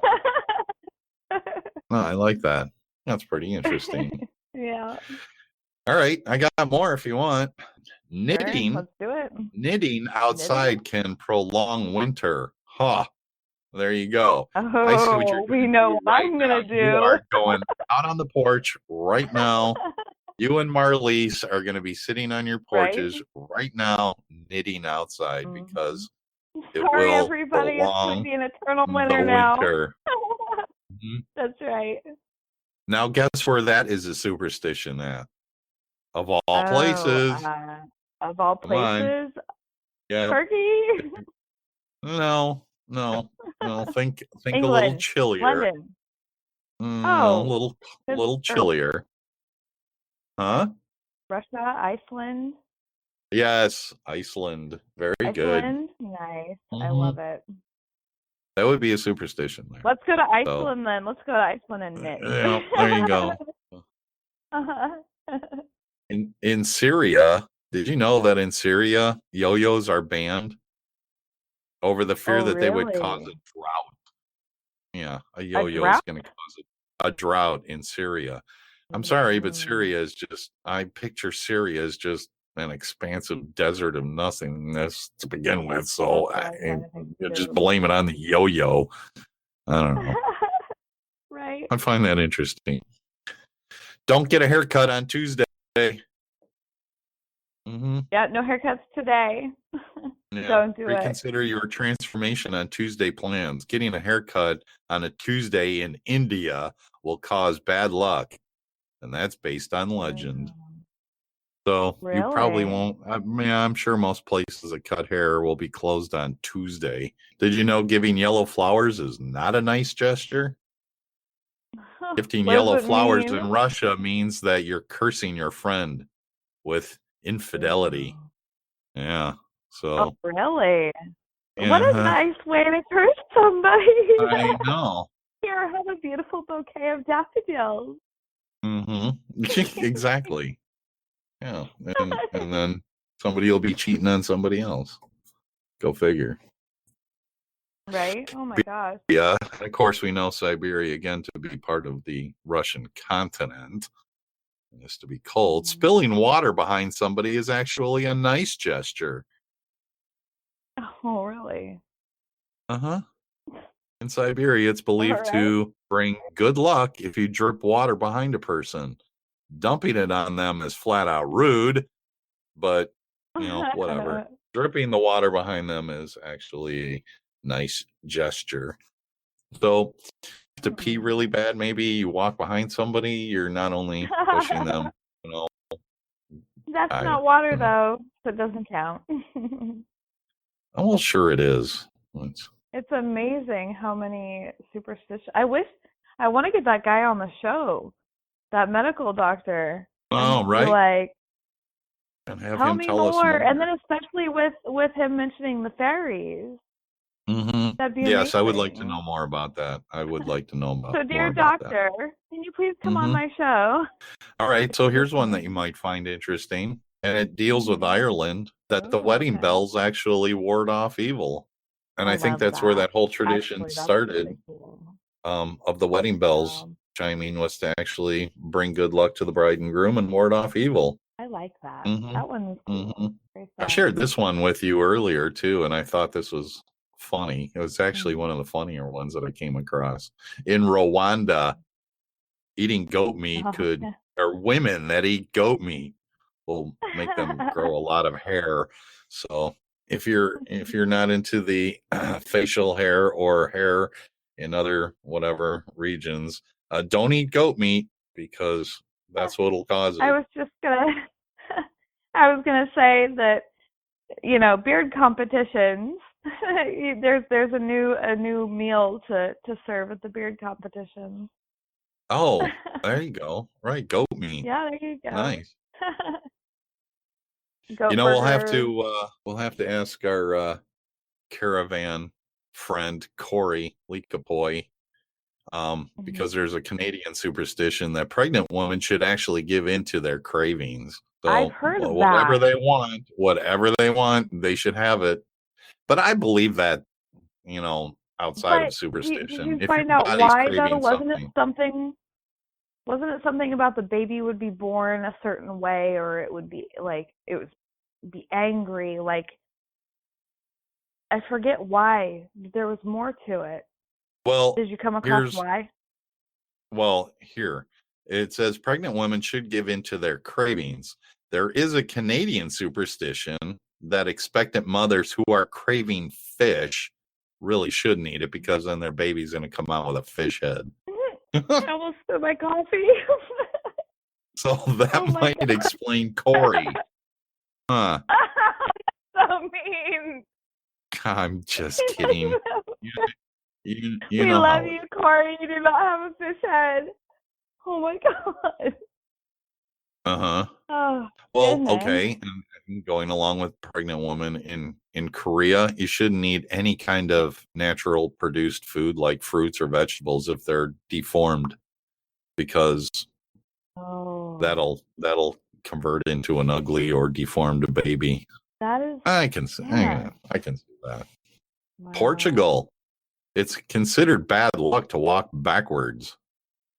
No, I like that. That's pretty interesting. Yeah. All right, I got more if you want. Sure. Knitting. Let's do it. Knitting outside can prolong winter. Huh. There you go. I see what you're Oh, we going to know do what right I'm now. gonna You do. are going out on the porch right now. You and Marlise are going to be sitting on your Right? porches right now, knitting outside because it Sorry, will everybody. It's gonna prolong be an eternal the winter now. winter. Mhm. That's right. Now, guess where that is a superstition at? Of all Oh, places. of all Come on. places, Yeah. Turkey. No. Think a little England, chillier. London. No, Oh, little chillier. Huh? Russia, Iceland. Yes, Iceland. Very good. Iceland, nice. I Mhm. love it. That would be a superstition there. Let's go to Iceland then. Let's go to Iceland and knit. Yeah, there you go. Uh-huh. In Syria, did you know that in Syria, yo-yos are banned over the fear Oh, that they would cause really? a drought? Yeah, a A yo-yo is drought? going to cause a drought in Syria. I'm sorry, but Mm. Syria is just, I picture Syria as just an expansive desert of nothingness to begin with. So That's what I was trying to think just too. blame it on the yo-yo. I don't know. Right. I find that interesting. Don't get a haircut on Tuesday. Mm-hmm. Yeah, no haircuts today. Yeah. Don't do it. Reconsider your transformation on Tuesday plans. Getting a haircut on a Tuesday in India will cause bad luck, and that's based on legend. So you probably Really? won't. I mean, I'm sure most places that cut hair will be closed on Tuesday. Did you know giving yellow flowers is not a nice gesture? Gifting What does yellow it flowers mean? in Russia means that you're cursing your friend with infidelity. Yeah. Oh, So really? yeah, What a nice way to curse somebody. I know. Here, have a beautiful bouquet of daffodils. Mm-hmm. Exactly. Yeah. And then somebody will be cheating on somebody else. Go figure. Right? Oh my gosh. Yeah. And of course, we know Siberia again to be part of the Russian continent. It is to be cold. Spilling water behind somebody is actually a nice gesture. Oh, really? Uh-huh. In Siberia, it's believed All right. to bring good luck if you drip water behind a person. Dumping it on them is flat out rude, but, whatever. Dripping the water behind them is actually a nice gesture. So, to pee really bad, maybe you walk behind somebody, you're not only pushing them, That's not water, though, so it doesn't count. Oh, well, sure it is. It's amazing how many superstitions. I want to get that guy on the show, that medical doctor. Oh, and right. Be like, and have tell him me tell more. us more. And then especially with him mentioning the fairies. Mm-hmm. That'd be Yes, amazing. I would like to know more about that. I would like to know about So, more dear about doctor, that. can you please come on my show? All right, so here's one that you might find interesting, and it deals with Ireland, that the wedding bells actually ward off evil. And I think that's where that whole tradition started, really cool. of the wedding bells chiming, was to actually bring good luck to the bride and groom and ward off evil. I like that. Mm-hmm. That one's cool. I shared this one with you earlier too, and I thought this was funny. It was actually one of the funnier ones that I came across. In Rwanda, eating goat meat or women that eat goat meat will make them grow a lot of hair. So if you're not into the facial hair or hair in other whatever regions, don't eat goat meat, because that's what'll cause it. I was gonna say that, beard competitions. there's a new meal to serve at the beard competitions. Oh, there you go. Right, goat meat. Yeah, there you go. Nice. Goat we'll have to ask our Caravan friend Corey Likapoy, because there's a Canadian superstition that pregnant women should actually give in to their cravings. So I've heard of whatever that. whatever they want, they should have it. But I believe that, outside of superstition. Did you find out why, though? Wasn't it something? Wasn't it something about the baby would be born a certain way, or it would be like it would be angry? Like I forget why. There was more to it. Well, Did you come across why? here it says pregnant women should give in to their cravings. There is a Canadian superstition that expectant mothers who are craving fish really shouldn't eat it because then their baby's going to come out with a fish head. I almost spilled my coffee. So that might explain Corey. Huh. So mean. I'm just kidding. You we know love you, Corey. You do not have a fish head. Oh my god. Uh-huh. Oh, well, goodness. okay. And going along with pregnant women in Korea, you shouldn't eat any kind of natural produced food like fruits or vegetables if they're deformed, because that'll convert into an ugly or deformed baby. That is. I can see that. Wow. Portugal. It's considered bad luck to walk backwards.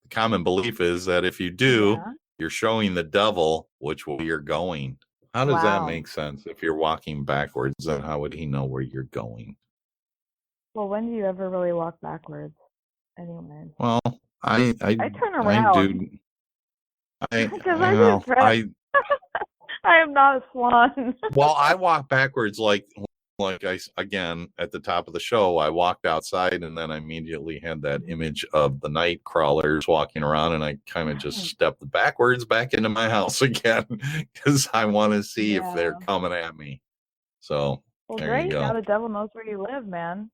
The common belief is that if you do, you're showing the devil which way you're going. How does that make sense? If you're walking backwards, then how would he know where you're going? Well, when do you ever really walk backwards? Anyway. Well, I turn around. I am not a swan. Well, I walk backwards like I, again, at the top of the show, I walked outside and then I immediately had that image of the night crawlers walking around, and I kind of just stepped backwards back into my house again because I want to see if they're coming at me. So, well, there great. you go. Now the devil knows where you live, man.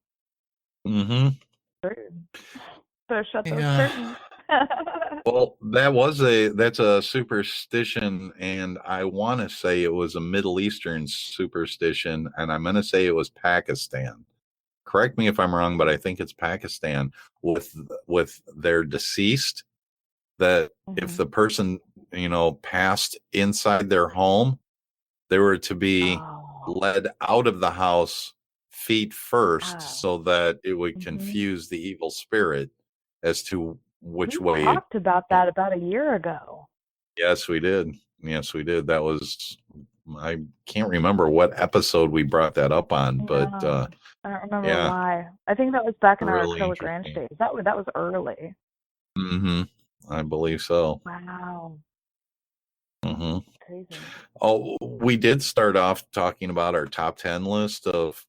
Mm-hmm. Better shut those curtains. Well, that's a superstition, and I want to say it was a Middle Eastern superstition, and I'm going to say it was Pakistan. Correct me if I'm wrong, but I think it's Pakistan with their deceased, that if the person, passed inside their home, they were to be led out of the house feet first so that it would confuse the evil spirit as to which way. We talked about that about a year ago. Yes, we did. That was, I can't remember what episode we brought that up on, but I don't remember why. I think that was back in really our Acrylic Ranch days. That was early. Mm-hmm. I believe so. Wow. Mm-hmm. Crazy. Oh, we did start off talking about our top 10 list of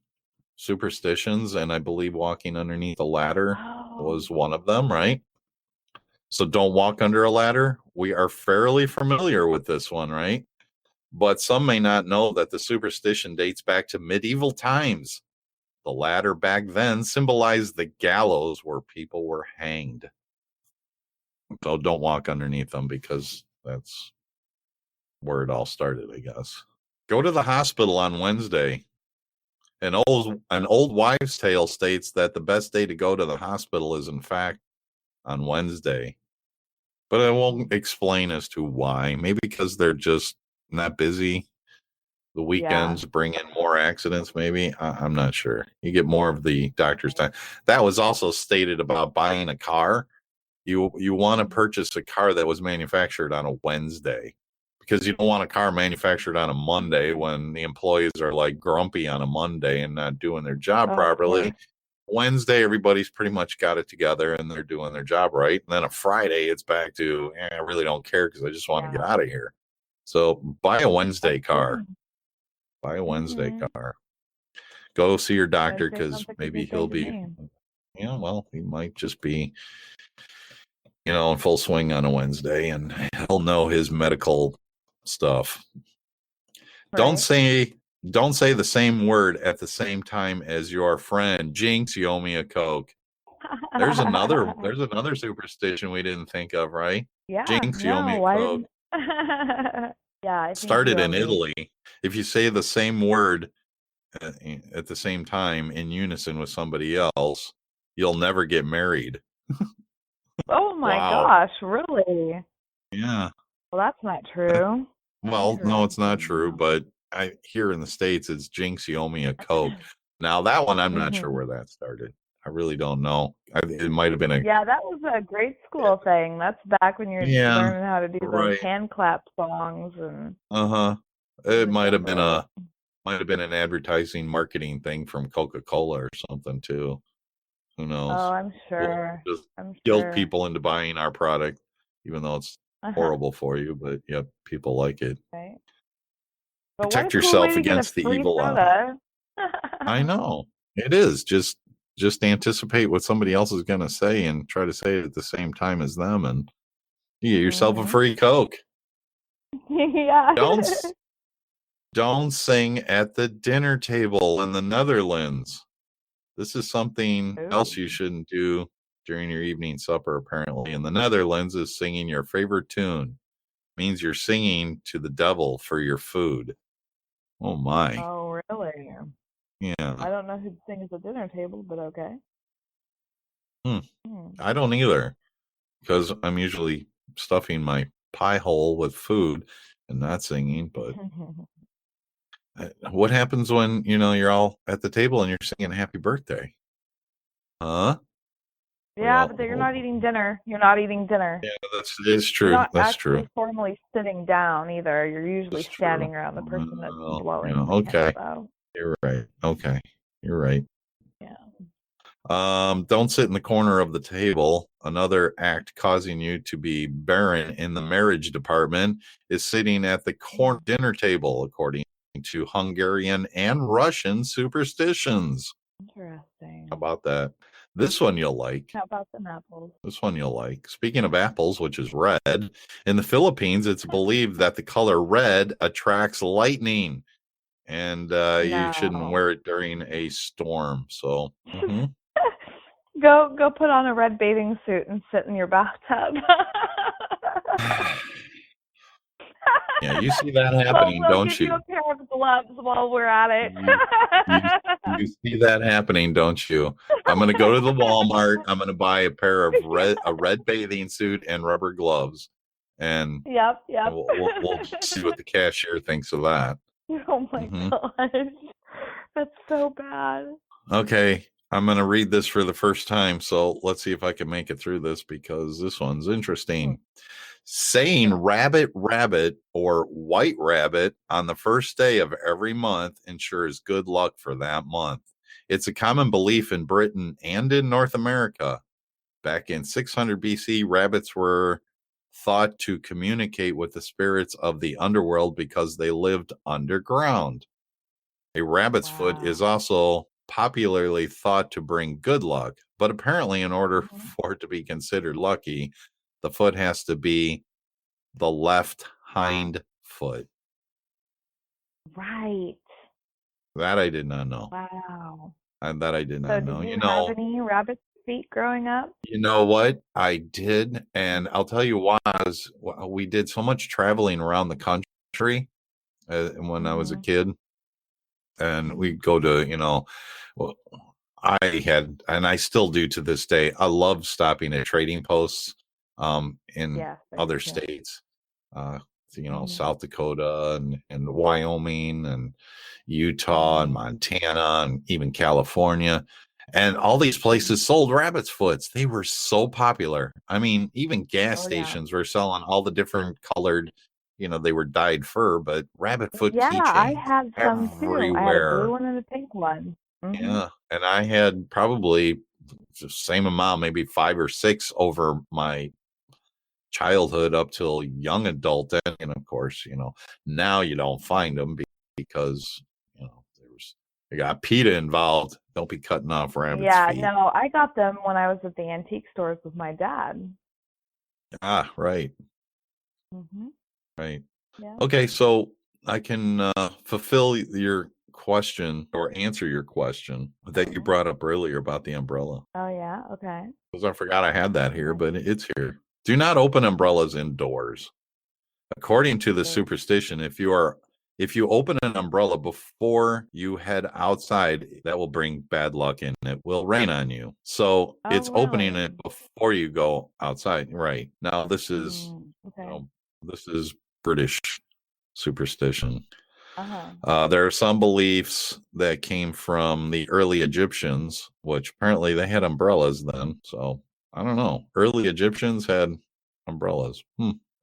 superstitions, and I believe walking underneath a ladder was one of them, right? So don't walk under a ladder. We are fairly familiar with this one, right? But some may not know that the superstition dates back to medieval times. The ladder back then symbolized the gallows where people were hanged. So don't walk underneath them, because that's where it all started, I guess. Go to the hospital on Wednesday. An old wives' tale states that the best day to go to the hospital is, in fact, on Wednesday. But I won't explain as to why. Maybe because they're just not busy. The weekends bring in more accidents, maybe. I'm not sure. You get more of the doctor's time. That was also stated about buying a car. You want to purchase a car that was manufactured on a Wednesday, because you don't want a car manufactured on a Monday when the employees are like grumpy on a Monday and not doing their job properly. Wednesday, everybody's pretty much got it together and they're doing their job right. And then a Friday, it's back to, I really don't care because I just want to get out of here. So buy a Wednesday car. Buy a Wednesday car. Go see your doctor, because maybe he'll be, he might just be, in full swing on a Wednesday, and he'll know his medical stuff. Right. Don't say the same word at the same time as your friend. Jinx, you owe me a Coke. There's another superstition we didn't think of, right? Yeah. Jinx, you owe me a Coke. I started in Italy. If you say the same word at the same time in unison with somebody else, you'll never get married. Oh my gosh, really? Yeah. Well, that's not true. Well, no, it's not true, but here in the States, it's Jinx, you owe me a Coke. Now that one, I'm not sure where that started. I really don't know. It might have been a Yeah, that was a grade school thing. That's back when you're yeah, learning how to do those right. hand clap songs and Uh-huh. It might have been remember it. an advertising marketing thing from Coca-Cola or something too. Who Oh, knows? I'm We'll sure. just I'm guilt sure. people into buying our product, even though it's Uh-huh. horrible for you, but yep, people like it. Right. But what a Protect cool way yourself to get a against the free evil eye. soda. I know. It is. Just anticipate what somebody else is gonna say and try to say it at the same time as them, and you get yourself a Mhm. free Coke. Yeah. Don't don't sing at the dinner table in the Netherlands. This is something else Ooh. you shouldn't do during your evening supper, apparently. In the Netherlands, is singing your favorite tune. Means you're singing to the devil for your food. Oh my. Oh, really? Yeah. I don't know who sings at the dinner table, but okay. Hmm. Hmm. I don't either, because I'm usually stuffing my pie hole with food and not singing. But what happens when, you're all at the table and you're singing happy birthday? Huh? Yeah, but you're Well, not eating dinner. You're not eating dinner. yeah, it's You're true. not That's true. actually formally sitting down either. You're usually That's true. standing around the person that's Well, blowing the okay. candles out. You're right. Okay. You're right. Yeah. Don't sit in the corner of the table. Another act causing you to be barren in the marriage department is sitting at the corner dinner table, according to Hungarian and Russian superstitions. Interesting. How about that? This one you'll like. How about some apples? This one you'll like. Speaking of apples, which is red, in the Philippines, it's believed that the color red attracts lightning, and you shouldn't No. wear it during a storm. So, Go put on a red bathing suit and sit in your bathtub. yeah, you see that We'll, happening, we'll don't give you you? a pair of gloves while we're at it. You see that happening, don't you? I'm going to go to the Walmart. I'm going to buy a pair of red bathing suit and rubber gloves, and Yep. we'll see what the cashier thinks of that. Oh my Mhm. gosh. That's so bad. Okay, I'm going to read this for the first time, so let's see if I can make it through this because this one's interesting. Saying rabbit, rabbit, or white rabbit on the first day of every month ensures good luck for that month. It's a common belief in Britain and in North America. Back in 600 BC, rabbits were thought to communicate with the spirits of the underworld because they lived underground. A rabbit's foot is Wow. also popularly thought to bring good luck, but apparently, in order for it to be considered lucky, the foot has to be the left hind foot. Right. That I did not know. Wow. That I did So not know. did you have any rabbit feet growing up? You know what? I did, and I'll tell you why. We did so much traveling around the country when I was a kid, and we'd go to, well, I had, and I still do to this day. I love stopping at trading posts in Yes, I other do too. states, South Dakota and Wyoming and Utah and Montana and even California. And all these places sold rabbit's foots. They were so popular. I mean, even gas stations were selling all the different colored, they were dyed fur, but rabbit foot Yeah, I keychains had some too. I had a blue everywhere. one and a pink one. Yeah, and I had probably the same amount, maybe 5 or 6 over my childhood up till young adult. And of course, now you don't find them because, they got PETA involved. Don't be cutting off rabbits' Yeah, feet. no, I got them when I was at the antique stores with my dad. Ah, right. Right. Yeah. Okay, so I can fulfill your question or answer your question that you brought up earlier about the umbrella. Oh yeah, okay. Because I forgot I had that here, but it's here. Do not open umbrellas indoors. According to the superstition, if you open an umbrella before you head outside, that will bring bad luck and it will rain on you. So it's opening it before you go outside. Right. Now this is okay. this is British superstition. There are some beliefs that came from the early Egyptians, which apparently they had umbrellas then. So I don't know. Early Egyptians had umbrellas.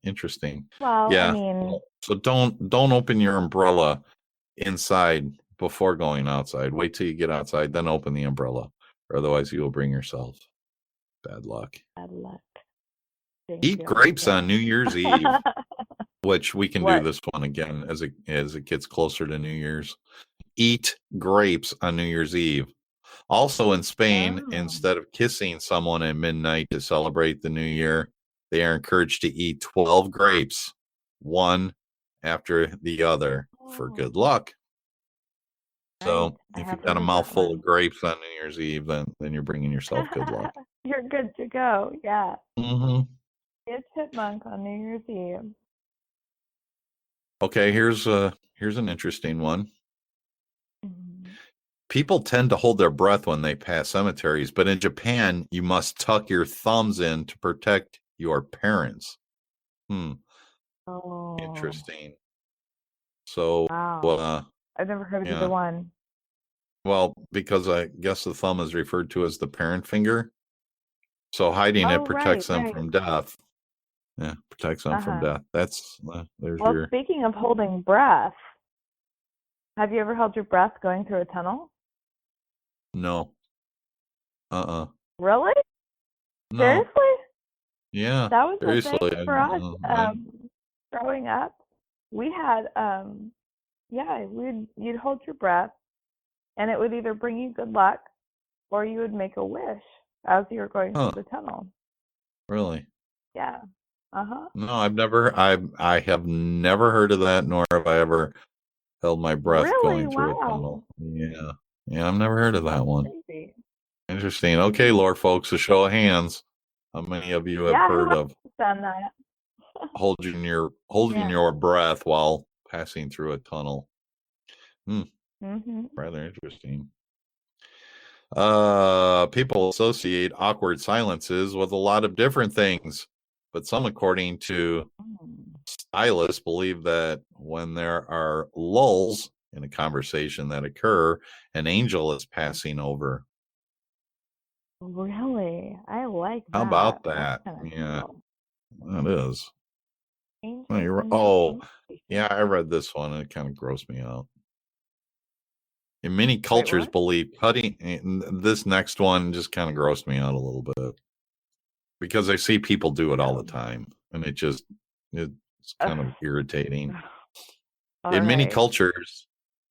Interesting. Well, I Yeah. mean, So don't open your umbrella inside before going outside. Wait till you get outside, then open the umbrella. Or otherwise you will bring yourself bad luck. bad luck. Thank Eat you. grapes Yeah. on New Year's Eve, which we can do What? this one again as it gets closer to New Year's. Eat grapes on New Year's Eve. Also in Spain, Oh. instead of kissing someone at midnight to celebrate the new year, they are encouraged to eat 12 grapes, one after the other, for good luck. So Right. if you've got a mouthful of grapes on New Year's Eve, then you're bringing yourself good luck. You're good to go. Yeah. Mm-hmm. Be a chipmunk on New Year's Eve. Okay, here's an interesting one. Mhm. People tend to hold their breath when they pass cemeteries, but in Japan, you must tuck your thumbs in to protect your parents. Oh. Interesting. So, Wow. I've never heard of yeah. either one. Well, because I guess the thumb is referred to as the parent finger. So hiding it protects them from death. Yeah, protects them from death. That's there's Well, your. speaking of holding breath, have you ever held your breath going through a tunnel? No. Really? No. Seriously? Yeah. That was seriously. the thing for us growing up. We had you'd hold your breath and it would either bring you good luck or you would make a wish as you were going through the tunnel. Really? Yeah. Uh-huh. No, I have never heard of that, nor have I ever held my breath Really? going through a tunnel. Yeah. Yeah, I've never heard of that one. Crazy. Interesting. Okay, Lord folks, a show of hands. How many of you have heard of done that? holding your breath while passing through a tunnel? Rather interesting. People associate awkward silences with a lot of different things, but some, according to stylists, believe that when there are lulls in a conversation that occur, an angel is passing over. Really? I like that. How about that? Yeah, that is. Yeah, I read this one and it kind of grossed me out. And many cultures believe cutting, this next one just kind of grossed me out a little bit because I see people do it all the time and it's kind of irritating. In many cultures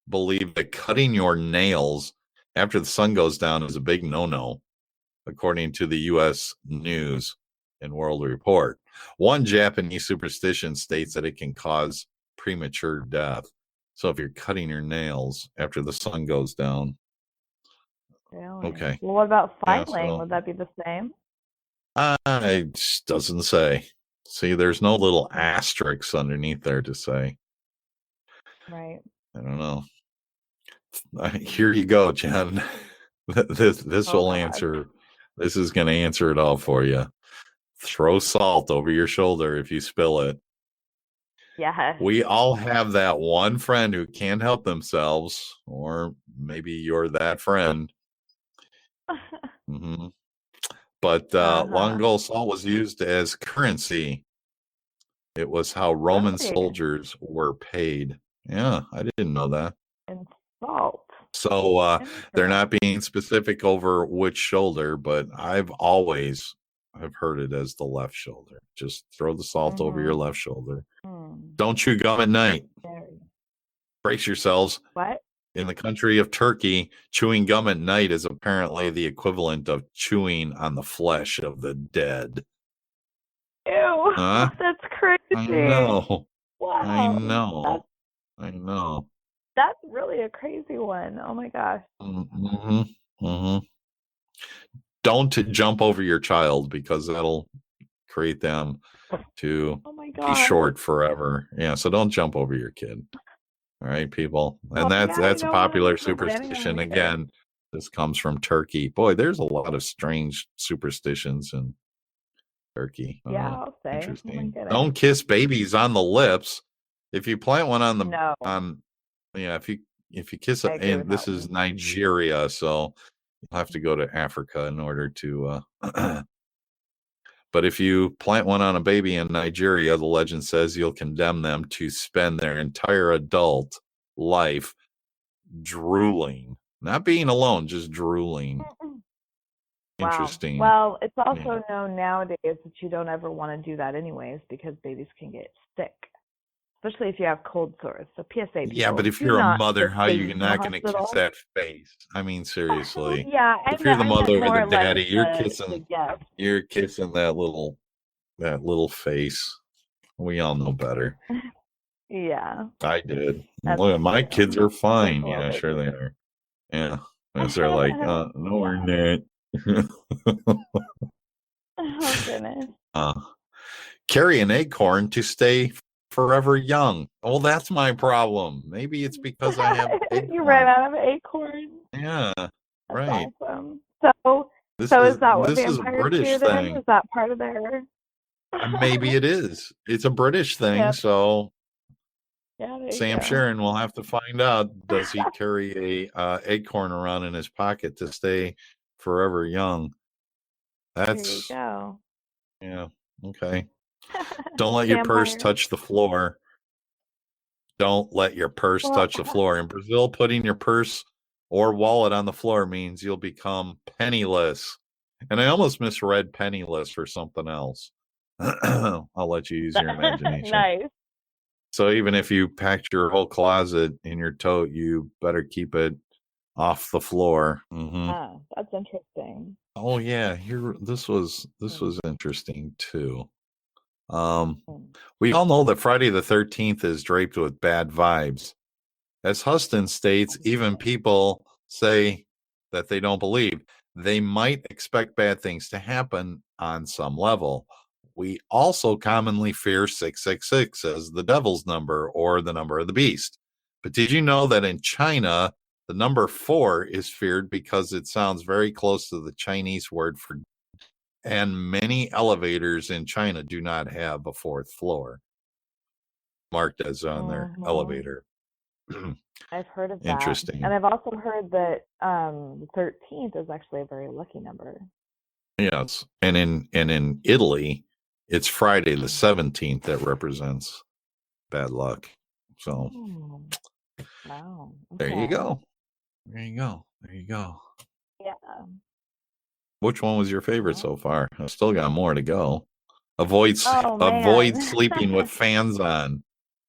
believe that cutting your nails after the sun goes down is a big no-no, according to the U.S. News and World Report. One Japanese superstition states that it can cause premature death. So if you're cutting your nails after the sun goes down. Really? Okay. Well, what about filing? Would that be the same? It just doesn't say. See, there's no little asterisks underneath there to say. Right. I don't know. Here you go, Jen. This will answer. This is going to answer it all for you. Throw salt over your shoulder if you spill it. Yes. We all have that one friend who can't help themselves, or maybe you're that friend. But long ago, salt was used as currency. It was how Roman soldiers were paid. Yeah, I didn't know that. And salt. So they're not being specific over which shoulder, but I've heard it as the left shoulder. Just throw the salt over your left shoulder. Don't chew gum at night. Brace yourselves. What? In the country of Turkey, chewing gum at night is apparently the equivalent of chewing on the flesh of the dead. Ew, that's crazy. I know. Wow. I know. That's really a crazy one. Oh my gosh. Don't jump over your child because that'll create them to be short forever. Yeah, so don't jump over your kid. All right, people. And that's a popular superstition. Again, this comes from Turkey. Boy, there's a lot of strange superstitions in Turkey. Yeah, I'll say. Interesting. Don't kiss babies on the lips. If you plant one on Yeah, if you kiss I a, agree and with this that is one. Nigeria, so you'll have to go to Africa in order to. But if you plant one on a baby in Nigeria, the legend says you'll condemn them to spend their entire adult life drooling, not being alone, just drooling. Wow. Interesting. Well, it's Yeah. also known nowadays that you don't ever want to do that anyways because babies can get sick, especially if you have cold sores. So PSA, Yeah, but people, if do you're a not mother, kiss how you babies in the not going to kiss hospital. that face? I mean, seriously. Yeah, If you're the I meant mother or more the or less daddy, the gift. you're kissing that little face. We all know better. Yeah, I did. that's Look, my kids true. are Just fine. a little Yeah, bit sure they too. are. Yeah. As they're like, no, we're Yeah. not. Oh goodness. uh, carry an acorn to stay forever young. Well, that's my problem. Maybe it's because I have You ran acorn. out of acorns. Yeah, That's right. awesome. So is that what This is a vampires British do then? thing. Is that part of their Maybe it is. It's a British thing, Yep. so Yeah, there you Sam go. Sharon will have to find out. Does he carry a acorn around in his pocket to stay forever young? There you That's go. yeah, okay. Don't let your purse Vampire. touch the floor. Don't let your purse Well, touch the floor. In Brazil, putting your purse or wallet on the floor means you'll become penniless. And I almost misread penniless for something else. I'll let you use your imagination. nice. So even if you packed your whole closet in your tote, you better keep it off the floor. Ah, that's interesting. Oh yeah, here this was Hmm. interesting too. Um, Hmm. we all know that Friday the 13th is draped with bad vibes. As Huston states, even people say that they don't believe. They might expect bad things to happen on some level. We also commonly fear 666 as the devil's number or the number of the beast. But did you know that in China, the number 4 is feared because it sounds very close to the Chinese word for, and many elevators in China do not have a fourth floor marked as on their Hmm. elevator. I've heard of that. Interesting. And I've also heard that the 13th is actually a very lucky number. Yes. And in Italy, it's Friday the 17th that represents bad luck. So Oh, wow. there you Okay. go. There you go. There you go. Yeah. Which one was your favorite Well, so far? I've still got more to go. oh Avoid man. sleeping with fans on.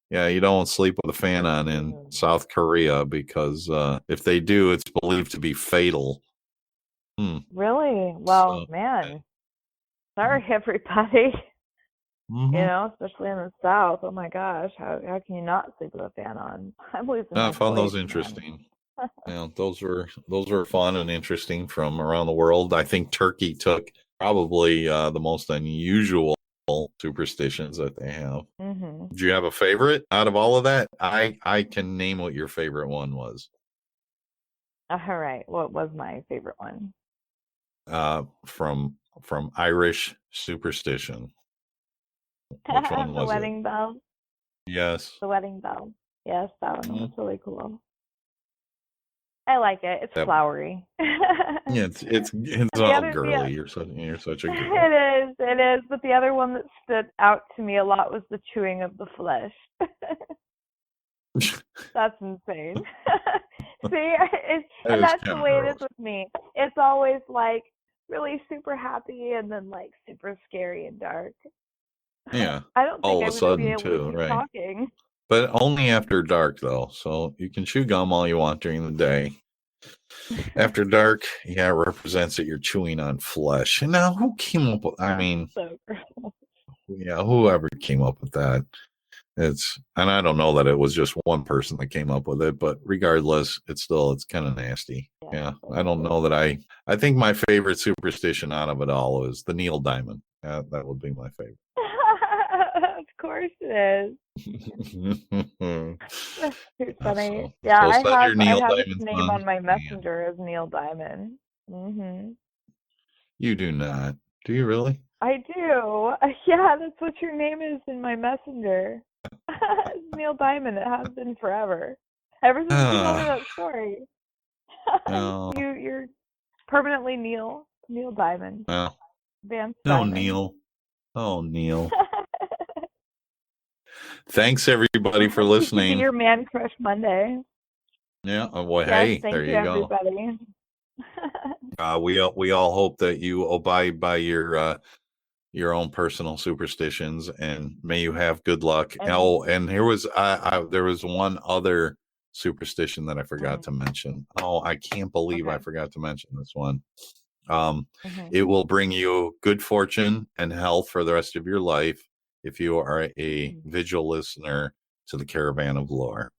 Yeah, you don't sleep with a fan on in Mm. South Korea because if they do, it's believed to be fatal. Hmm. Really? Well, So, man. Sorry, everybody. mm-hmm. Especially in the South. Oh my gosh, how can you not sleep with a fan on? I'm losing I my found voice, those man. interesting. Yeah, those were fun and interesting from around the world. I think Turkey took probably the most unusual superstitions that they have. Mhm. Do you have a favorite out of all of that? I can name what your favorite one was. All right. What was my favorite one? From Irish superstition. Which one The was it? wedding bell. Yes. The wedding bell. Yes, that one was Mhm. really cool. I like it. It's That, flowery. yeah, it's The all other, the girly. You're such a girl. it is. But the other one that stood out to me a lot was the chewing of the flesh. That's insane. See, That and is that's the kind of way it is gross. with me. It's always like really super happy and then like super scary and dark. Yeah. I don't think All I of a would be sudden able to too, keep right? talking. But only after dark, though. So you can chew gum all you want during the day. After dark, yeah, it represents that you're chewing on flesh. And now, who came up with? I mean, So gross. yeah, whoever came up with that. And I don't know that it was just one person that came up with it, but regardless, it's kind of nasty. Yeah, Yeah, so I don't know that crazy. I think my favorite superstition out of it all is the Neil Diamond. That would be my favorite. Of course it is. That's too funny. so, Yeah, so send your I Neil have his Diamond name songs on my to me. messenger as Neil Diamond. Mhm. You do not. Do you really? I do. Yeah, that's what your name is in my messenger. It's Neil Diamond. It has been forever. Ever since you told me that story, No, you're permanently Neil Diamond, no, Vance no, Diamond. Neil. Oh, Neil. Thanks everybody for Keep listening. your Man Crush Monday. Yeah. Well, Yes, hey, thank there you, you go. everybody. We all hope that you abide by your own personal superstitions, and may you have good luck. And here was there was one other superstition that I forgot to mention. Oh, I can't believe I forgot to mention this one. It will bring you good fortune and health for the rest of your life if you are a vigil listener to the Caravan of Lore.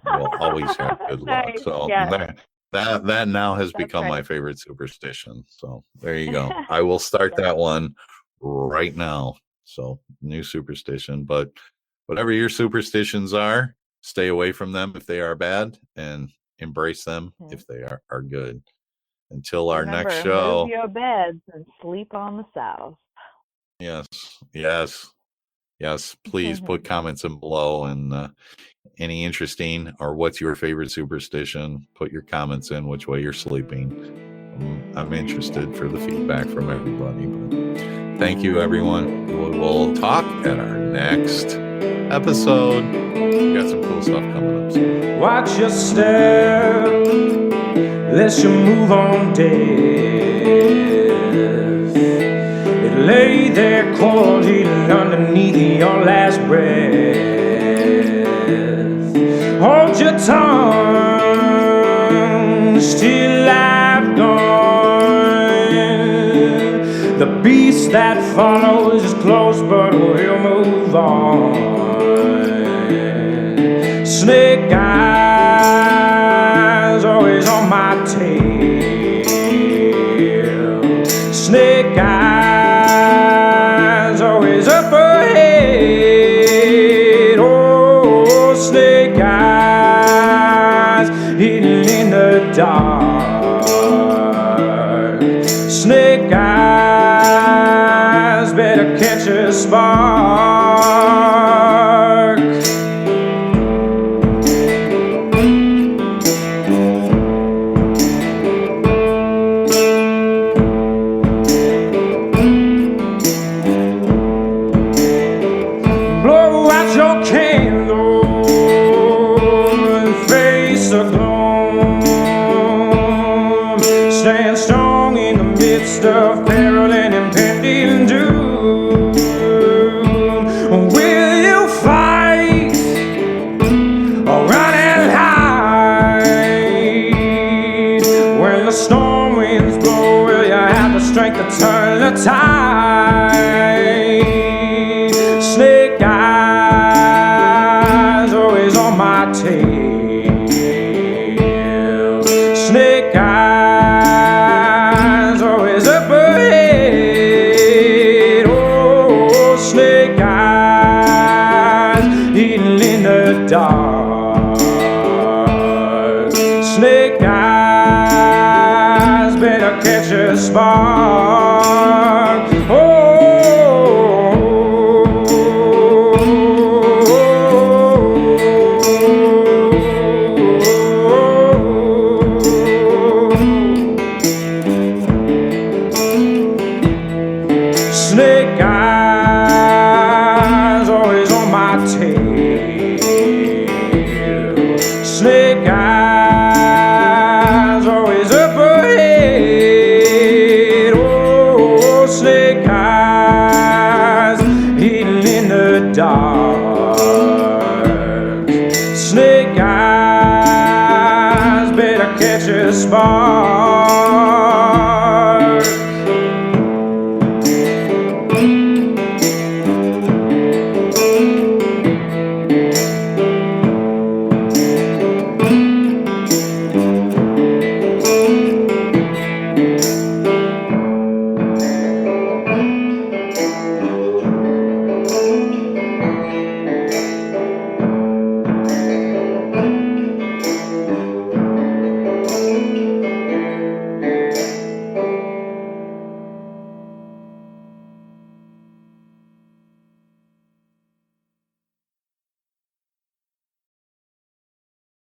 You will always have good luck. Nice. So Yes. that now has become my favorite superstition. So there you go. I will start that one right now. So new superstition, but whatever your superstitions are, stay away from them if they are bad, and embrace them if they are good. Until our Remember, next show. move your beds and sleep on the south. Yes. Please put comments in below, and any interesting or what's your favorite superstition. Put your comments in which way you're sleeping. I'm interested for the feedback from everybody. But thank you, everyone. We will talk at our next episode. We got some cool stuff coming up soon. Watch your step, lest you move on death. It lay there cold, eating underneath your last breath. Hold your tongue, still I've gone. The beast that follows is close, but we'll move on. Snake eyes always on my tail. Snake eyes always up ahead. Oh, snake eyes hidden in the dark. Snake eyes better catch a spark. Blow out your candle and face the gloom. Stand strong in the midst of peril and impending doom. Will you fight or run and hide? When the storm winds blow, will you have the strength to turn the tide? Snake eyes always on my tail. Snake eyes always up ahead. Oh, snake eyes hidden in the dark. Snake eyes better catch a spark. Snake eyes always on my tail. Snake eyes always up ahead. Oh, snake eyes hidden in the dark. Snake eyes better catch a spark.